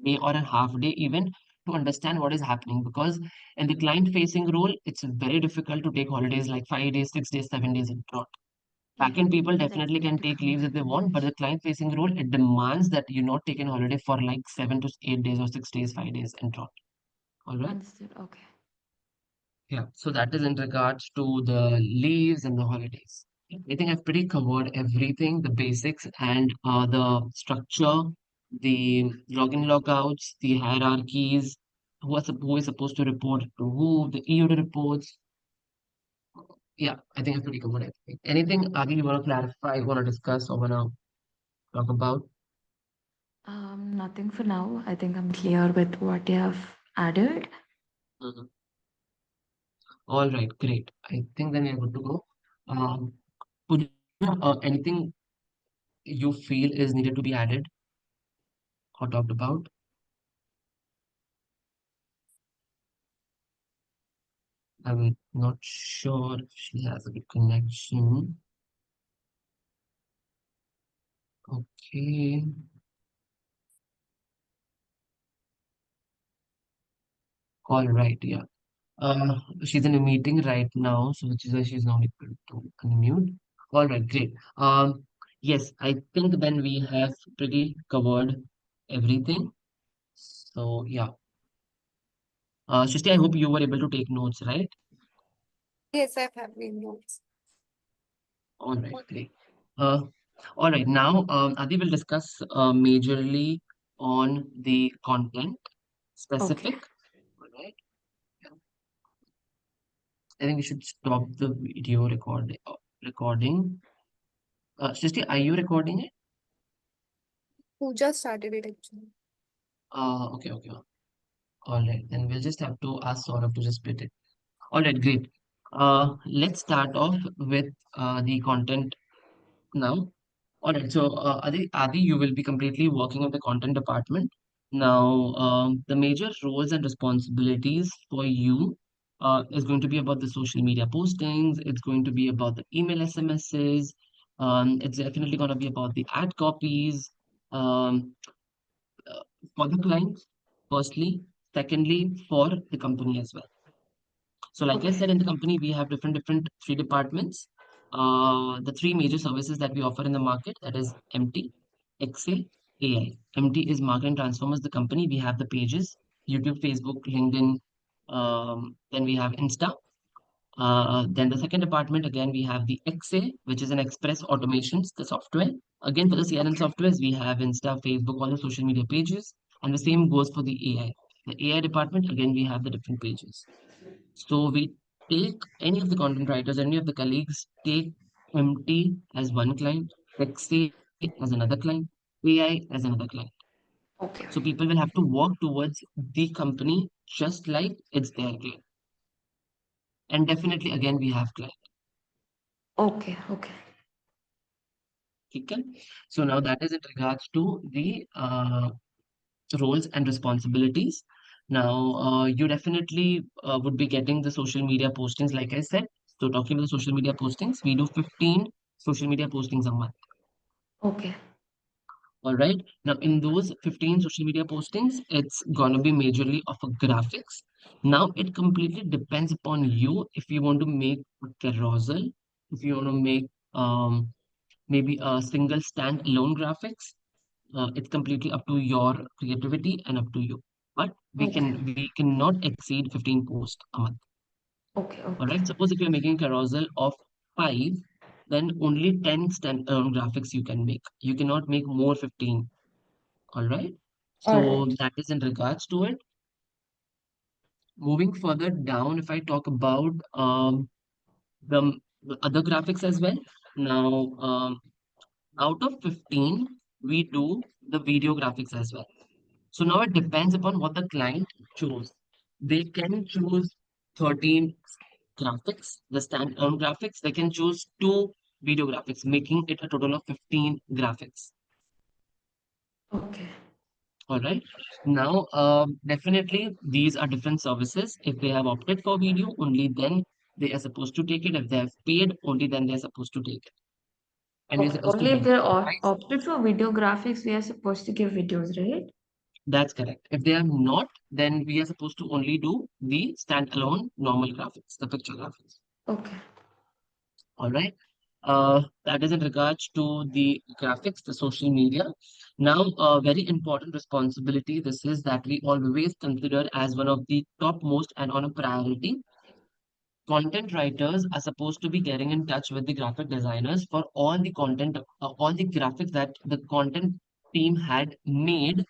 day or a half day, even to understand what is happening. Because in the client-facing role, it's very difficult to take holidays like 5 days, 6 days, 7 days in trot. Yeah, Backend people that's definitely going can to take come leaves if back they and want, but the mention. client-facing role, it demands that you not take a holiday for like 7 to 8 days or 6 days, 5 days in trot. All right. Understood. Okay. Yeah, so that is in regards to the leaves and the holidays. I think I've pretty covered everything, the basics and the structure, the login logouts, the hierarchies, who is supposed to report to who, the EOD reports. Yeah, I think I've pretty covered everything. Anything, Adi, you want to clarify, want to discuss, or want to talk about? Nothing for now. I think I'm clear with what you have added. Mhm. All right, great. I think then we're good to go. Um, would you, anything you feel is needed to be added? or talked about. I'm not sure if she has a good connection. Okay. All right. Yeah. She's in a meeting right now, so which is why she's not able to unmute. All right, great. Yes, I think then we have pretty covered everything. So yeah. Shrishti, I hope you were able to take notes, right? Yes, I have been notes. All right, great. Uh, all right, now Adi will discuss majorly on the content Okay. specific. All right. Yeah. I think we should stop the video recording. Srishti, are you recording it? Pooja started it actually. Okay, okay. All right, then we'll just have to ask Saurabh to just split it. All right, great. Let's start off with the content now. All right, so Adi, you will be completely working on the content department. Now, the major roles and responsibilities for you is going to be about the social media postings. It's going to be about the email SMSs. It's definitely going to be about the ad copies. Um, uh, for the clients, firstly. Secondly, for the company as well. So, like I Okay. said, in the company, we have different three departments. The three major services that we offer in the market, that is MT, XA, AI. MT is Marketing Transformers, the company. We have the pages, YouTube, Facebook, LinkedIn. Then we have Insta. Then the second department, again, we have the XA, which is an Express Automations, the software. Again, for the CRM Okay. softwares, we have Insta, Facebook, all the social media pages. And the same goes for the AI. The AI department, again, we have the different pages. So we take any of the content writers, any of the colleagues, take MT as one client, XA as another client, AI as another client. Okay. So people will have to work towards the company just like it's their client. And definitely, again, we have clients. Okay. Okay. Okay. So now that is in regards to the roles and responsibilities. Now, you definitely would be getting the social media postings, like I said. So talking about the social media postings, we do 15 social media postings a month. Okay. All right. Now, in those 15 social media postings, it's gonna be majorly of a graphics. Now, it completely depends upon you if you want to make a carousel, if you want to make maybe a single standalone graphics. It's completely up to your creativity and up to you. But Okay. we cannot exceed 15 posts a month. Okay. All Okay. right. Suppose if you're making carousel of 5, then only 10 standalone graphics you can make. You cannot make more 15. All right. All So right. that is in regards to it. Moving further down, if I talk about the other graphics as well. Now, out of 15, we do the video graphics as well. So now it depends upon what the client choose. They can choose 13 graphics, the standalone graphics. They can choose two video graphics, making it a total of 15 graphics. Okay. All right. Now, definitely these are different services. If they have opted for video, only then they are supposed to take it. If they have paid, only then they are supposed to take it. And we are Okay. supposed to Only give if them they're advice. opted for video graphics, we are supposed to give videos, right? That's correct. If they are not, then we are supposed to only do the standalone normal graphics, the picture graphics. Okay. All right. That is in regards to the graphics, the social media. Now, a very important responsibility, this is that we always consider as one of the topmost and on a priority. Content writers are supposed to be getting in touch with the graphic designers for all the content, all the graphics that the content team had made,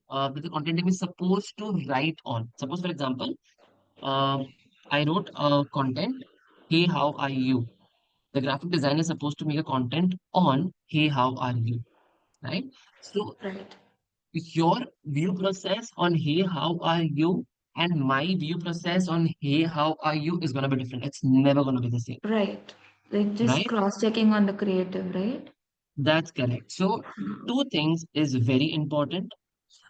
that the content team is supposed to write on. Suppose, for example, I wrote content, hey, how are you? The graphic designer is supposed to make a content on, hey, how are you? Right? So Right. your view process on hey, how are you? And my view process on hey, how are you is gonna be different. It's never gonna be the same, Right. Like just right? cross-checking on the creative, right? That's correct. So two things is very important.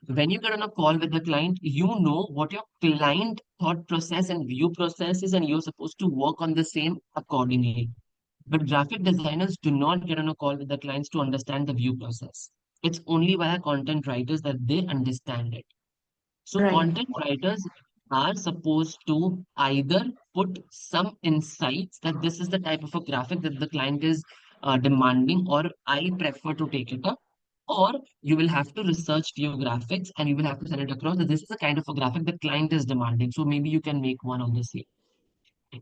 When you get on a call with the client, you know what your client thought process and view process is, and you're supposed to work on the same accordingly. But graphic designers do not get on a call with the clients to understand the view process. It's only via content writers that they understand it. So Right. content writers are supposed to either put some insights that this is the type of a graphic that the client is demanding, or I prefer to take it up, or you will have to research few graphics and you will have to send it across that this is the kind of a graphic the client is demanding. So maybe you can make one on the same.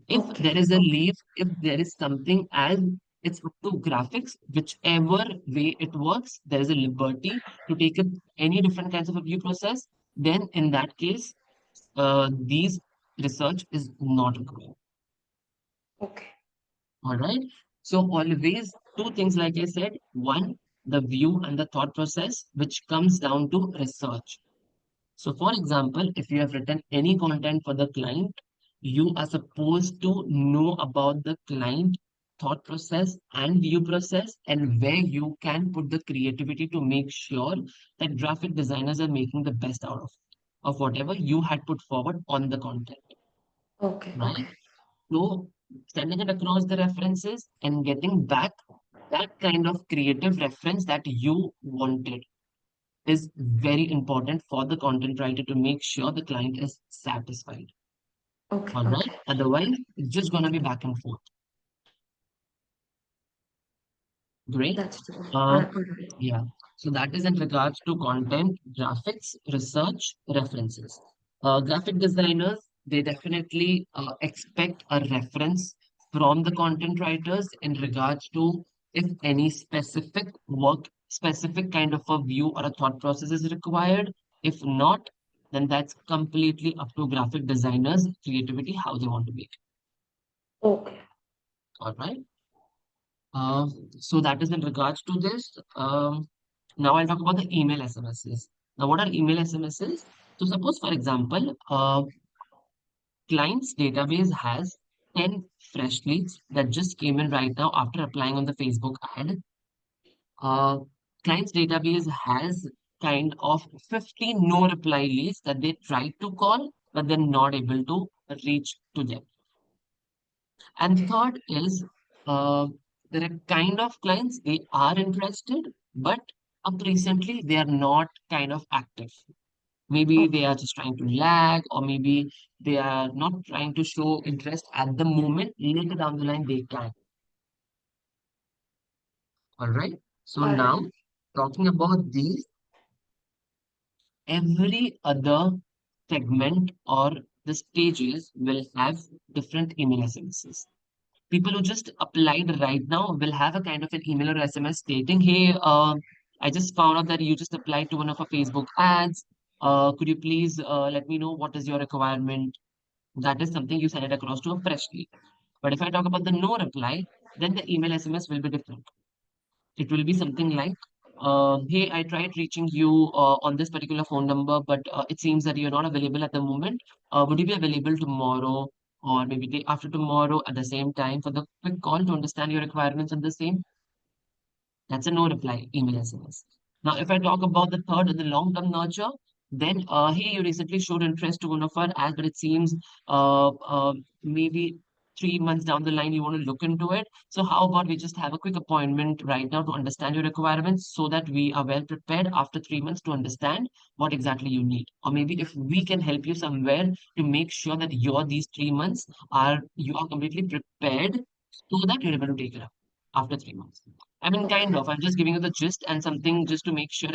If Okay. there is a leave, if there is something as it's up to graphics, whichever way it works, there is a liberty to take up any different kinds of a view process, then in that case, these research is not required. Okay. All right. So always two things, like I said, one, the view and the thought process, which comes down to research. So for example, if you have written any content for the client, you are supposed to know about the client thought process and view process, and where you can put the creativity to make sure that graphic designers are making the best out of whatever you had put forward on the content, Okay. right? Okay. So sending it across the references and getting back that kind of creative reference that you wanted is very important for the content writer to make sure the client is satisfied. Okay. All right. Okay. Otherwise, it's just gonna be back and forth. Great. That's true. Uh, All right. yeah. So that is in regards to content, graphics, research, references. Graphic designers, they definitely expect a reference from the content writers in regards to if any specific work, specific kind of a view or a thought process is required. If not, then that's completely up to graphic designers' creativity, how they want to make it. Okay. All right. So that is in regards to this. Now I'll talk about the email SMSs. Now, what are email SMSs? So suppose, for example, client's database has 10 fresh leads that just came in right now after applying on the Facebook ad. Uh, client's database has kind of 50 no reply leads that they tried to call, but they're not able to reach to them. And Okay. third is, there are kind of clients, they are interested, but up recently they are not kind of active. Maybe Okay. they are just trying to lag, or maybe they are not trying to show interest at the moment. Later down the line, they can. All right. So All right. now, talking about these, every other segment or the stages will have different email SMSs. People who just applied right now will have a kind of an email or SMS stating, hey, I just found out that you just applied to one of our Facebook ads. Could you please let me know what is your requirement? That is something you send it across to a fresh lead. But if I talk about the no reply, then the email SMS will be different. It will be something like, hey, I tried reaching you on this particular phone number, but it seems that you're not available at the moment. Would you be available tomorrow or maybe day after tomorrow at the same time for the quick call to understand your requirements on the same? That's a no reply email SMS. Now, if I talk about the third and the long term nurture, then hey, you recently showed interest to one of our ads, but it seems maybe 3 months down the line you want to look into it. So how about we just have a quick appointment right now to understand your requirements so that we are well prepared after 3 months to understand what exactly you need. Or maybe if we can help you somewhere to make sure that your these 3 months are you are completely prepared so that you're able to take it up after 3 months. I mean, Okay. kind of. I'm just giving you the gist and something just to make sure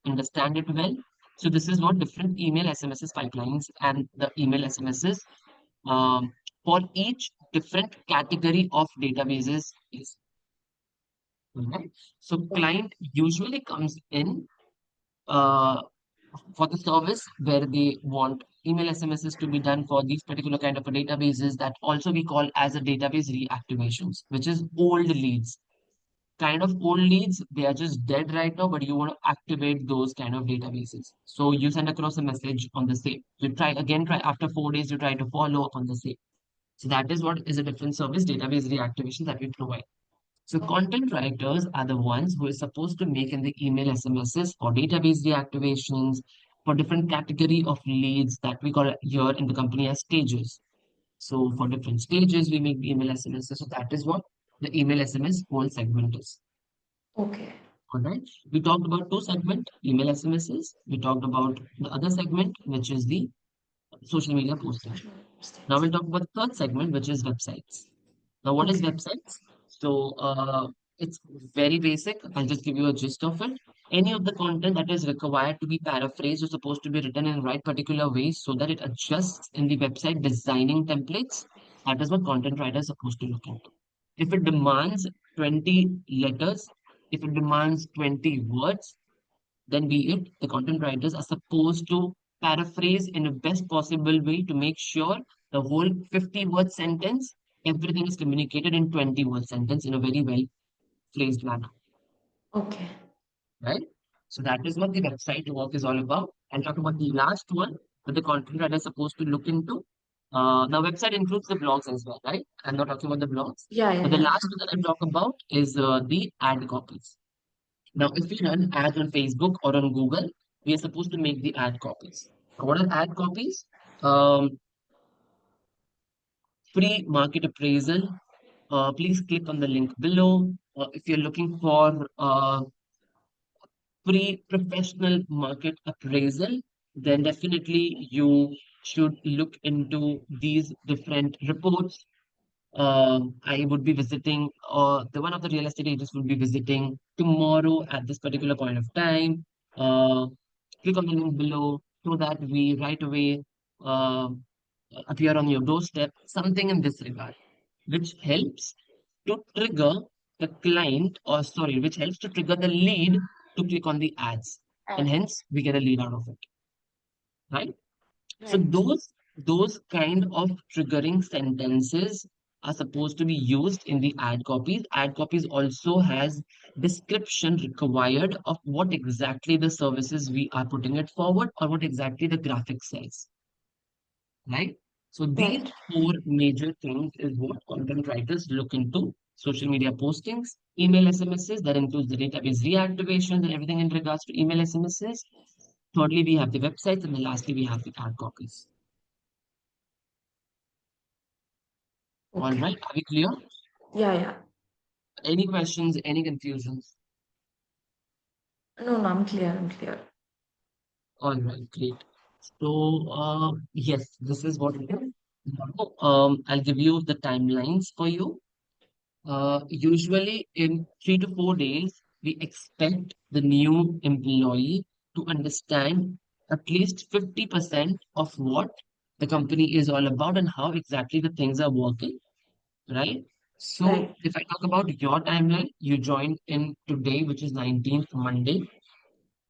understand it well. So this is what different email SMSs pipelines and the email SMSs um, for each different category of databases is. Alright. So Okay. client usually comes in uh, for the service where they want email SMSs to be done for these particular kind of a databases that also we call as a database reactivations, which is old leads. Kind of old leads, they are just dead right now, but you want to activate those kind of databases. So you send across a message on the same. You try after 4 days, you try to follow up on the same. So that is what is a different service, database reactivation that we provide. So content writers are the ones who is supposed to make in the email SMSs for database reactivations, for different category of leads that we call here in the company as stages. So for different stages, we make the email SMSs. So that is what the email SMS whole segment is. Okay. All right. We talked about two segment, email SMSs. We talked about the other segment, which is the social media posting. Now we'll talk about the third segment, which is websites. Now, what is Okay. websites? So, it's very basic. I'll just give you a gist of it. Any of the content that is required to be paraphrased is supposed to be written in the right particular way so that it adjusts in the website designing templates. That is what content writer is supposed to look into. If it demands 20 letters, if it demands 20 words, then be it, the content writers are supposed to paraphrase in the best possible way to make sure the whole 50-word sentence, everything is communicated in 20-word sentence in a very well phrased manner, Okay. right? So that is what the website work is all about. I'll talk about the last one that the content writer is supposed to look into. Now, website includes the blogs as well, right? I'm not talking about the blogs. Yeah, yeah, But the yeah. last one that I'll talk about is the ad copies. Now, if we run ads on Facebook or on Google, we are supposed to make the ad copies. Now, what are ad copies? Um, Free market appraisal. Please click on the link below. If you're looking for free professional market appraisal, then definitely you should look into these different reports. I would be visiting, the one of the real estate agents will be visiting tomorrow at this particular point of time. Uh, Click on the link below so that we right away uh, appear on your doorstep, something in this regard, which helps to trigger the client, or sorry, which helps to trigger the lead to click on the ads, and hence we get a lead out of it, right? So Right. those kind of triggering sentences are supposed to be used in the ad copies. Ad copies also has description required of what exactly the services we are putting it forward or what exactly the graphic says, right? So these Right. four major things is what content writers look into. Social media postings, email SMSs, that includes the database reactivations and everything in regards to email SMSs. Thirdly, we have the websites, and then lastly, we have the ad copies. All Okay. right, are we clear? Yeah, yeah. Any questions, any confusions? No, no, I'm clear. I'm clear. All right, great. So, yes, this is what it is. Now, I'll give you the timelines for you. Usually in 3 to 4 days, we expect the new employee to understand at least 50% of what the company is all about and how exactly the things are working, right? So Right. if I talk about your timeline, you joined in today, which is 19th Monday.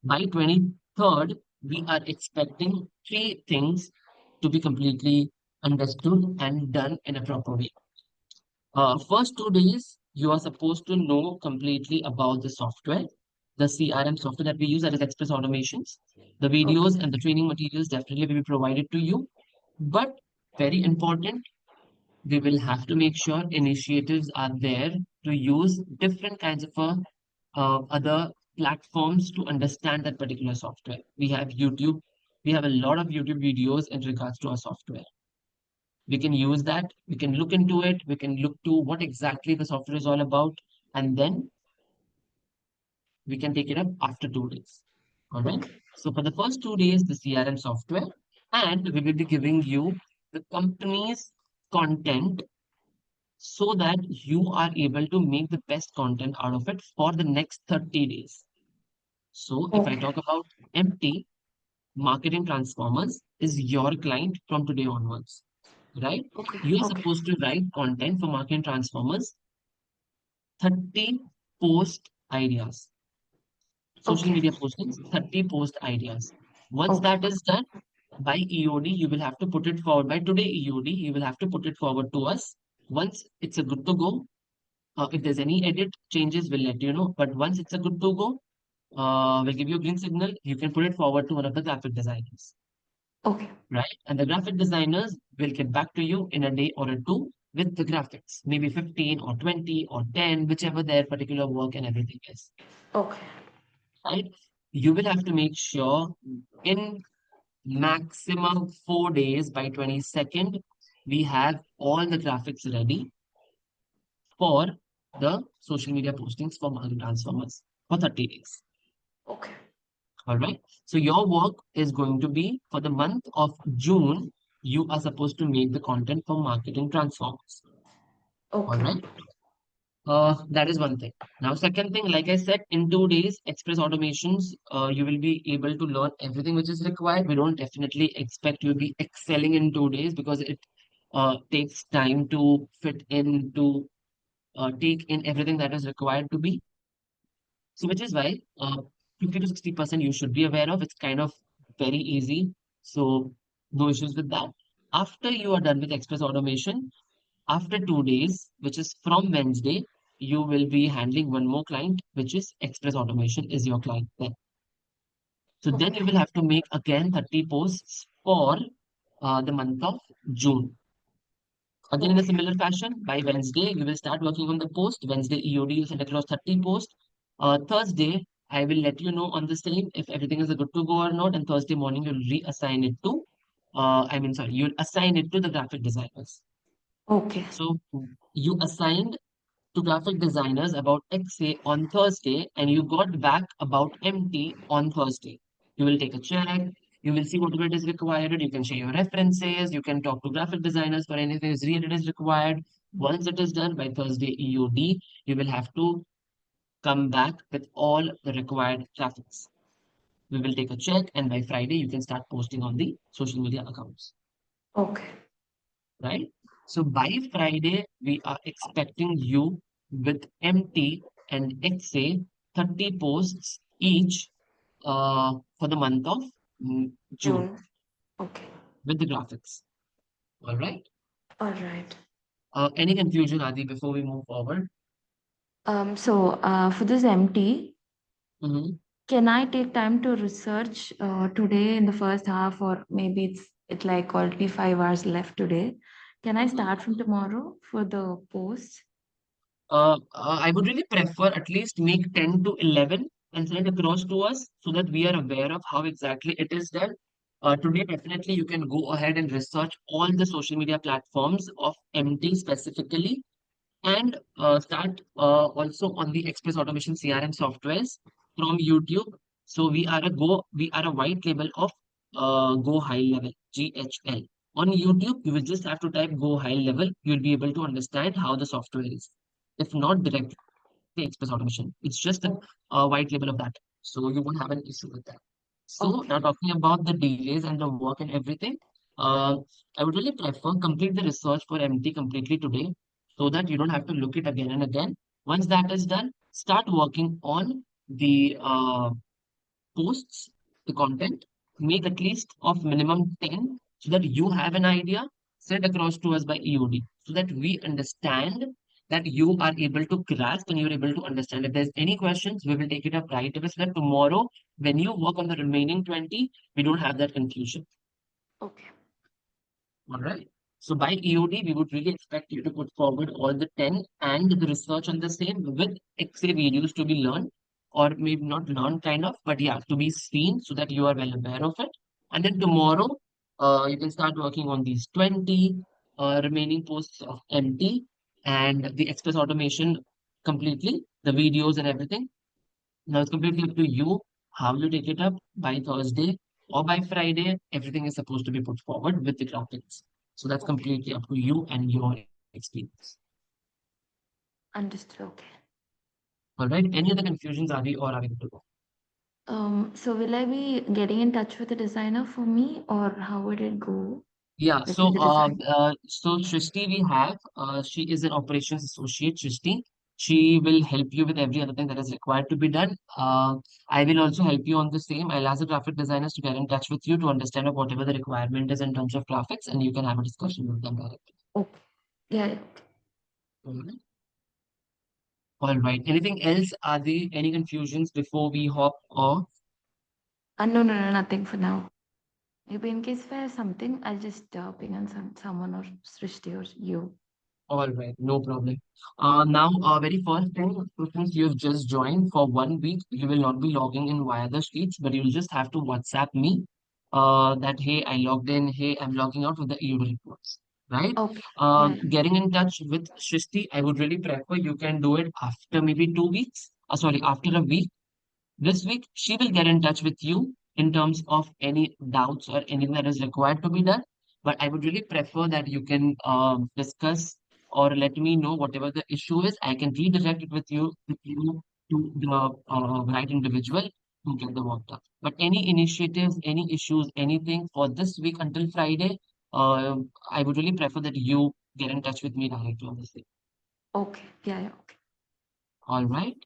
By 23rd, we are expecting three things to be completely understood and done in a proper way. First 2 days, you are supposed to know completely about the software, the CRM software that we use, that is Express Automations. The videos Okay. and the training materials definitely will be provided to you. But very important, we will have to make sure initiatives are there to use different kinds of other platforms to understand that particular software. We have YouTube. We have a lot of YouTube videos in regards to our software. We can use that. We can look into it. We can look to what exactly the software is all about, and then we can take it up after 2 days. All right. Okay. So for the first 2 days, the CRM software, and we will be giving you the company's content so that you are able to make the best content out of it for the next 30 days. So if I Okay. talk about MT, Marketing Transformers is your client from today onwards, right? Okay. You are Okay. supposed to write content for Marketing Transformers, 30 post ideas, social Okay. media postings, 30 post ideas. Once Okay. that is done, by EOD, you will have to put it forward. By today EOD, you will have to put it forward to us. Once it's a good to go, if there's any edit changes, we'll let you know. But once it's a good to go, we'll give you a green signal. You can put it forward to one of the graphic designers, Okay. right? And the graphic designers will get back to you in a day or a two with the graphics, maybe 15 or 20 or 10, whichever their particular work and everything is, Okay. right? You will have to make sure in maximum 4 days by 22nd, we have all the graphics ready for the social media postings for market transformers for 30 days. Okay. All right. So your work is going to be for the month of June. You are supposed to make the content for marketing transformers. All Okay. right. That is one thing. Now, second thing, like I said, in 2 days, Express Automations, you will be able to learn everything which is required. We don't definitely expect you to be excelling in 2 days because it takes time to fit in to take in everything that is required to be. So, which is why 50 to 60% you should be aware of. It's kind of very easy. So, no issues with that. After you are done with Express Automation, after 2 days, which is from Wednesday, you will be handling one more client, which is Express Automation is your client then. So then you will have to make again 30 posts for the month of June. Again, in a Okay. similar fashion, by Wednesday, you will start working on the post. Wednesday EOD, you send across 30 posts. Thursday, I will let you know on the same if everything is good to go or not. And Thursday morning, you'll reassign it to, you'll assign it to the graphic designers. Okay. So you assigned to graphic designers about XA on Thursday and you got back about MT on Thursday. You will take a check, you will see whatever it is required, you can share your references, you can talk to graphic designers for anything is required. Once it is done by Thursday EOD, you will have to come back with all the required graphics. We will take a check and by Friday you can start posting on the social media accounts, Okay. right? So by Friday, we are expecting you with MT and XA 30 posts each for the month of June June. Okay. with the graphics. All right. All right. Any confusion, Adi, before we move forward? For this MT, Mhm. can I take time to research today in the first half, or maybe it's like already 5 hours left today? Can I Mhm. start from tomorrow for the post? I would really prefer at least make 10 to 11 and send it across to us so that we are aware of how exactly it is done. Today, definitely, you can go ahead and research all the social media platforms of MT specifically and start also on the Express Automation CRM softwares from YouTube. So we are a white label of Go High Level, GHL. On YouTube, you will just have to type Go High Level. You'll be able to understand how the software is. If not directly Express Automation, it's just Oh, a white label of that. So you won't have an issue with that. So okay. now talking about the delays and the work and everything, uh, I would really prefer complete the research for MT completely today so that you don't have to look it again and again. Once that is done, start working on the posts, the content, make at least of minimum 10 so that you have an idea, send across to us by EOD so that we understand that you are able to grasp and you're able to understand. If there's any questions, we will take it up right away so that tomorrow, when you work on the remaining 20, we don't have that confusion. Okay. All right. So by EOD, we would really expect you to put forward all the 10 and the research on the same with XA videos to be learned, or maybe not learned kind of, but yeah, to be seen so that you are well aware of it. And then tomorrow, you can start working on these 20 remaining posts of MT and the Express Automation completely, the videos and everything. Now it's completely up to you how you take it up by Thursday or by Friday. Everything is supposed to be put forward with the graphics. So that's Okay. completely up to you and your experience. Understood. Okay. All right. Any other confusions, Adi, or are we good to go? So will I be getting in touch with the designer for me, or how would it go? Yeah. Like with So, the design? Shrishti, we have. She is an operations associate. Shrishti. She will help you with every other thing that is required to be done. I will also help you on the same. I'll ask the graphic designers to get in touch with you to understand whatever the requirement is in terms of graphics, and you can have a discussion with them directly. Okay. Yeah. All right. All right. Anything else? Are there any confusions before we hop off? No, no, no, nothing for now. Maybe in case if I have something, I'll just ping on someone or Srishti or you. All right, no problem. Now, very first thing, so since you've just joined for 1 week, you will not be logging in via the Sheets, but you'll just have to WhatsApp me that, hey, I logged in, hey, I'm logging out with the EUD reports, right? Okay. Yeah. Getting in touch with Shrishti, I would really prefer you can do it after maybe 2 weeks. Sorry, after a week. This week, she will get in touch with you in terms of any doubts or anything that is required to be done. But I would really prefer that you can discuss or let me know whatever the issue is. I can redirect it with you to the right individual to get the work done. But any initiatives, any issues, anything for this week until Friday, I would really prefer that you get in touch with me directly on this thing. Okay. Yeah. Yeah. Okay. All right.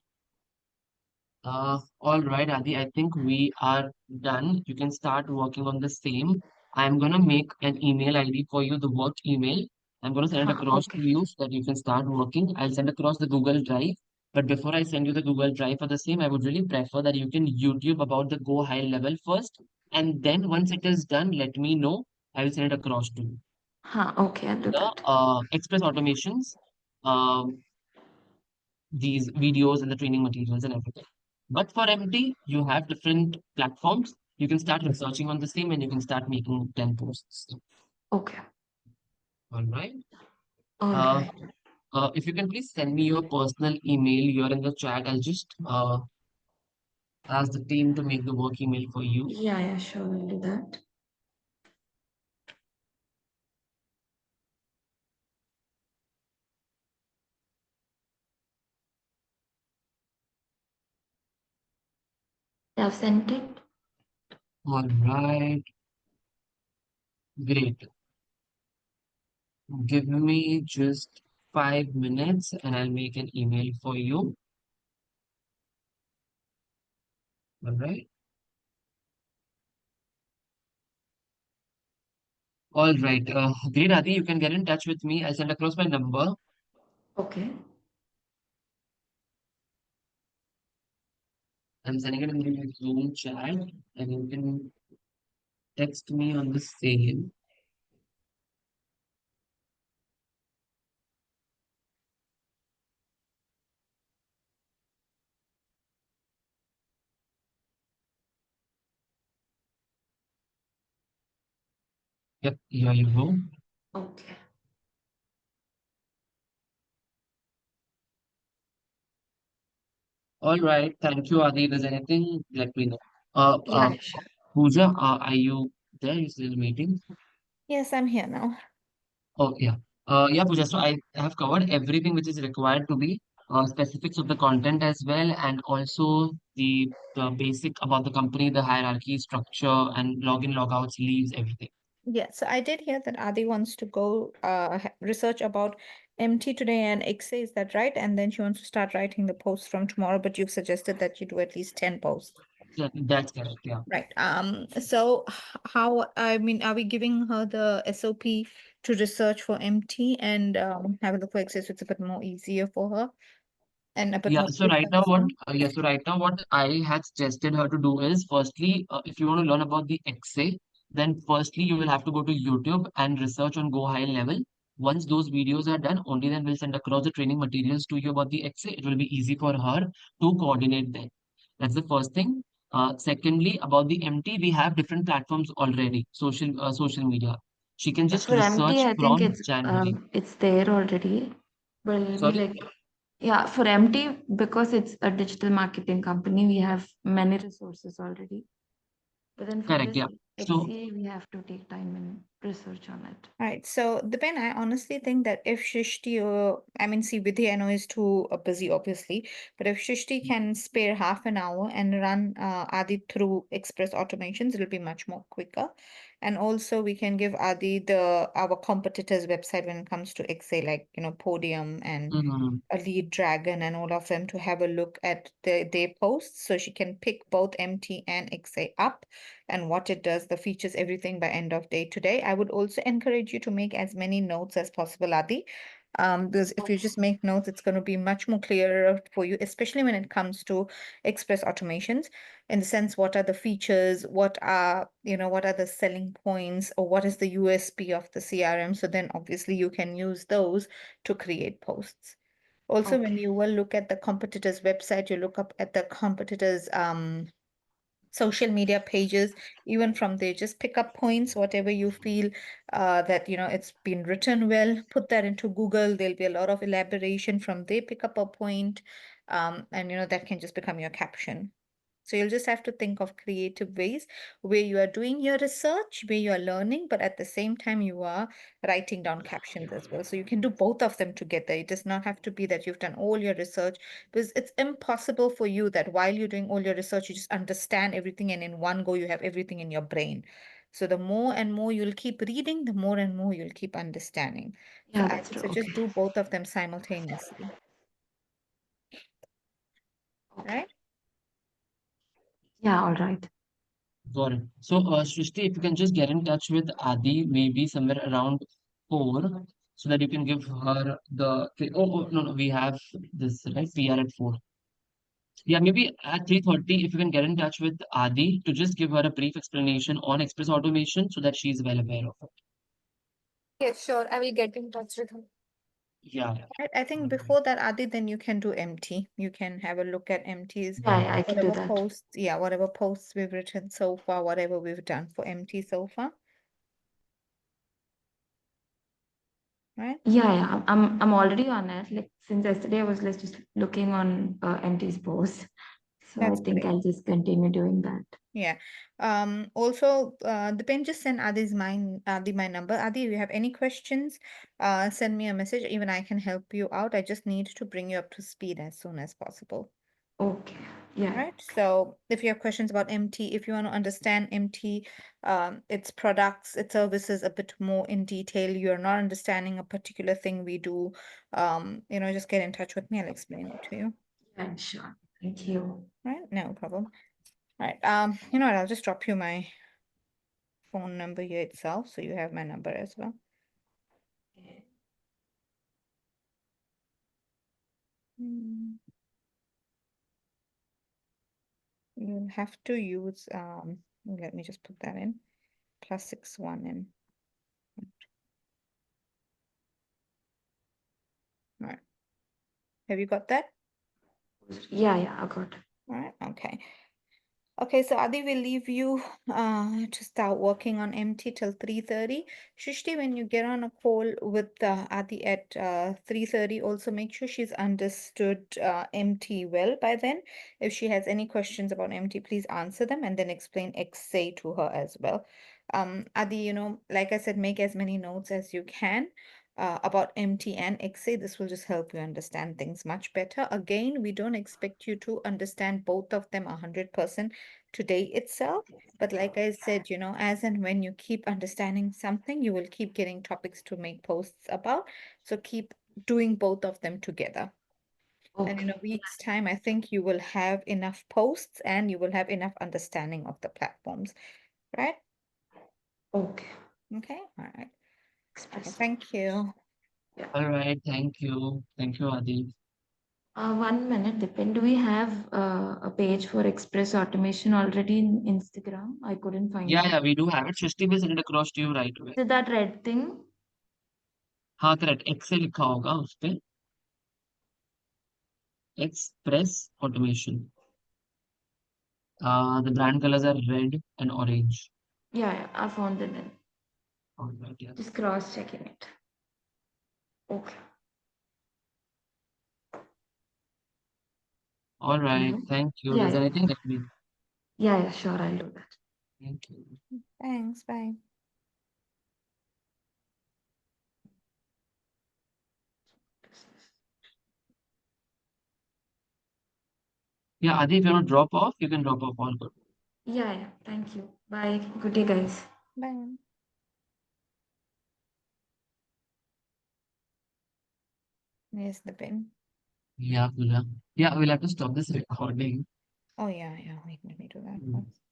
All right, Adi, I think we are done. You can start working on the same. I'm gonna make an email ID for you, the work email. I'm gonna send it across Okay. to you so that you can start working. I'll send across the Google Drive. But before I send you the Google Drive for the same, I would really prefer that you can YouTube about the Go High level first. And then once it is done, let me know. I will send it across to you. Okay. I'll do The that. Express Automations. um, these videos and the training materials and everything. But for MT, you have different platforms. You can start researching on the same and you can start making 10 posts. Okay. All right. All Uh, right. if you can please send me your personal email here in the chat, I'll just ask the team to make the work email for you. Yeah. Yeah. Sure. I'll do that. I've sent it. All right. Great. Give me just 5 minutes and I'll make an email for you. All right. All right. Great, Adi. You can get in touch with me. I'll send across my number. Okay. I'm sending it in the Zoom chat and you can text me on the same. Yep, here you go. Okay. All right. Thank you, Adi. If there's anything, let me know. Uh, uh, Yeah. Sure. Pooja, are you there? You still meeting? Yes, I'm here now. Oh, yeah. Yeah, Pooja. So I have covered everything which is required to be specifics of the content as well, and also the basic about the company, the hierarchy structure, and login, logouts, leaves, everything. Yeah, so I did hear that Adi wants to go research about MT today and XA, is that right? And then she wants to start writing the posts from tomorrow, but you've suggested that you do at least 10 posts. Yeah, that's correct. Yeah. Right. So how, I mean, are we giving her the SOP to research for MT and have a look for XA so it's a bit more easier for her and a bit Yeah, more so quick right now as what well? so right now what I had suggested her to do is firstly, if you want to learn about the XA, then firstly you will have to go to YouTube and research on Go High Level. Once those videos are done, only then we'll send across the training materials to you about the XA. It will be easy for her to coordinate then. That's the first thing. Secondly, about the MT, we have different platforms already, social media. She can just For MT, research I think from January. it's there already. But it'll be Sorry? like, yeah, for MT, because it's a digital marketing company, we have many resources already. But then for Correct, this yeah. So XA, we have to take time and research on it. Right. So, Dipen, I honestly think that if Shishti, I mean, see, Vidhi, I know is too busy, obviously, but if Shishti can spare half an hour and run Adi through Express Automations, it'll be much more quicker. And also, we can give Adi our competitors' website when it comes to XA, like Podium and mhm. a lead dragon and all of them to have a look at their posts so she can pick both MT and XA up and what it does, the features, everything by end of day today. I would also encourage you to make as many notes as possible, Adi, Because if you just make notes, it's going to be much more clearer for you, especially when it comes to express automations, in the sense, what are the features, what are, what are the selling points, or what is the USP of the CRM. So then obviously you can use those to create posts. Also, when Okay. you will look at the competitor's website, you look up at the competitor's social media pages, even from there, just pick up points, whatever you feel that, it's been written well, put that into Google. There'll be a lot of elaboration from there, pick up a point, and, that can just become your caption. So you'll just have to think of creative ways where you are doing your research, where you are learning, but at the same time you are writing down captions as well. So you can do both of them together. It does not have to be that you've done all your research, because it's impossible for you that while you're doing all your research, you just understand everything and in one go you have everything in your brain. So the more and more you'll keep reading, the more and more you'll keep understanding. So Yeah, I that's would true. suggest Okay. do both of them simultaneously, Okay. right? Yeah, all right. Got it. So, Srishti, if you can just get in touch with Adi, maybe somewhere around 4, so that you can give her the. No, no, we have this, right? We are at 4. Yeah, maybe at 3:30, if you can get in touch with Adi to just give her a brief explanation on Express Automation so that she's well aware of it. Yes, sure. I will get in touch with her. Yeah. I think before that, Adi, then you can do MT. You can have a look at MT's, Yeah, I can do whatever that. posts, yeah, whatever posts we've written so far, whatever we've done for MT so far, right? Yeah, yeah. I'm already on it. Like since yesterday, I was like just looking on MT's post. So I That's think great. I'll just continue doing that. Yeah. Also, the pen just send Adi my number. Adi, if you have any questions, send me a message. Even I can help you out. I just need to bring you up to speed as soon as possible. Okay. Yeah. Right. So if you have questions about MT, if you want to understand MT, its products, its services a bit more in detail, you're not understanding a particular thing we do, just get in touch with me. I'll explain it to you. Yeah, sure. Thank you. Right. No problem. Right. You know what? I'll just drop you my phone number here itself, so you have my number as well. Mm, You'll have to use let me just put that in, +61 in. All right. Have you got that? Yeah, yeah, I got it. All right. Okay. Okay, so Adi will leave you to start working on MT till 3:30. Shrishti, when you get on a call with Adi at 3:30, also make sure she's understood MT well by then. If she has any questions about MT, please answer them and then explain XA to her as well. Adi, like I said, make as many notes as you can about MT and XA. This will just help you understand things much better. Again, we don't expect you to understand both of them 100% today itself. But like I said, as and when you keep understanding something, you will keep getting topics to make posts about. So keep doing both of them together. And in a Okay. week's time, I think you will have enough posts and you will have enough understanding of the platforms, right? Okay. Okay, all right. Okay, Express. thank you. Yeah. All right. Thank you. Thank you, Adi. 1 minute, Dipin. Do we have a page for Express Automation already in Instagram? I couldn't find Yeah, it. yeah, we do have it. Srishti will send it across to you right away. Is it that red thing? हाँ correct x से लिखा होगा उस पे Express Automation. The brand colors are red and orange. Yeah, yeah, I found it then. All right, yeah. Just cross checking it. Okay. All right. Hello? Thank you. If Yeah, there's yeah. anything, let me. Yeah, yeah, sure, I'll do that. Thank you. Thanks, bye. Yeah, Adi, if you want to drop off, you can drop off. All good. Yeah, yeah. Thank you. Bye. Good day, guys. Bye. Here's the pin. Yeah, Pooja. Yeah, we'll have to stop this recording. Oh, yeah, yeah. Wait, let me do that Mm. first.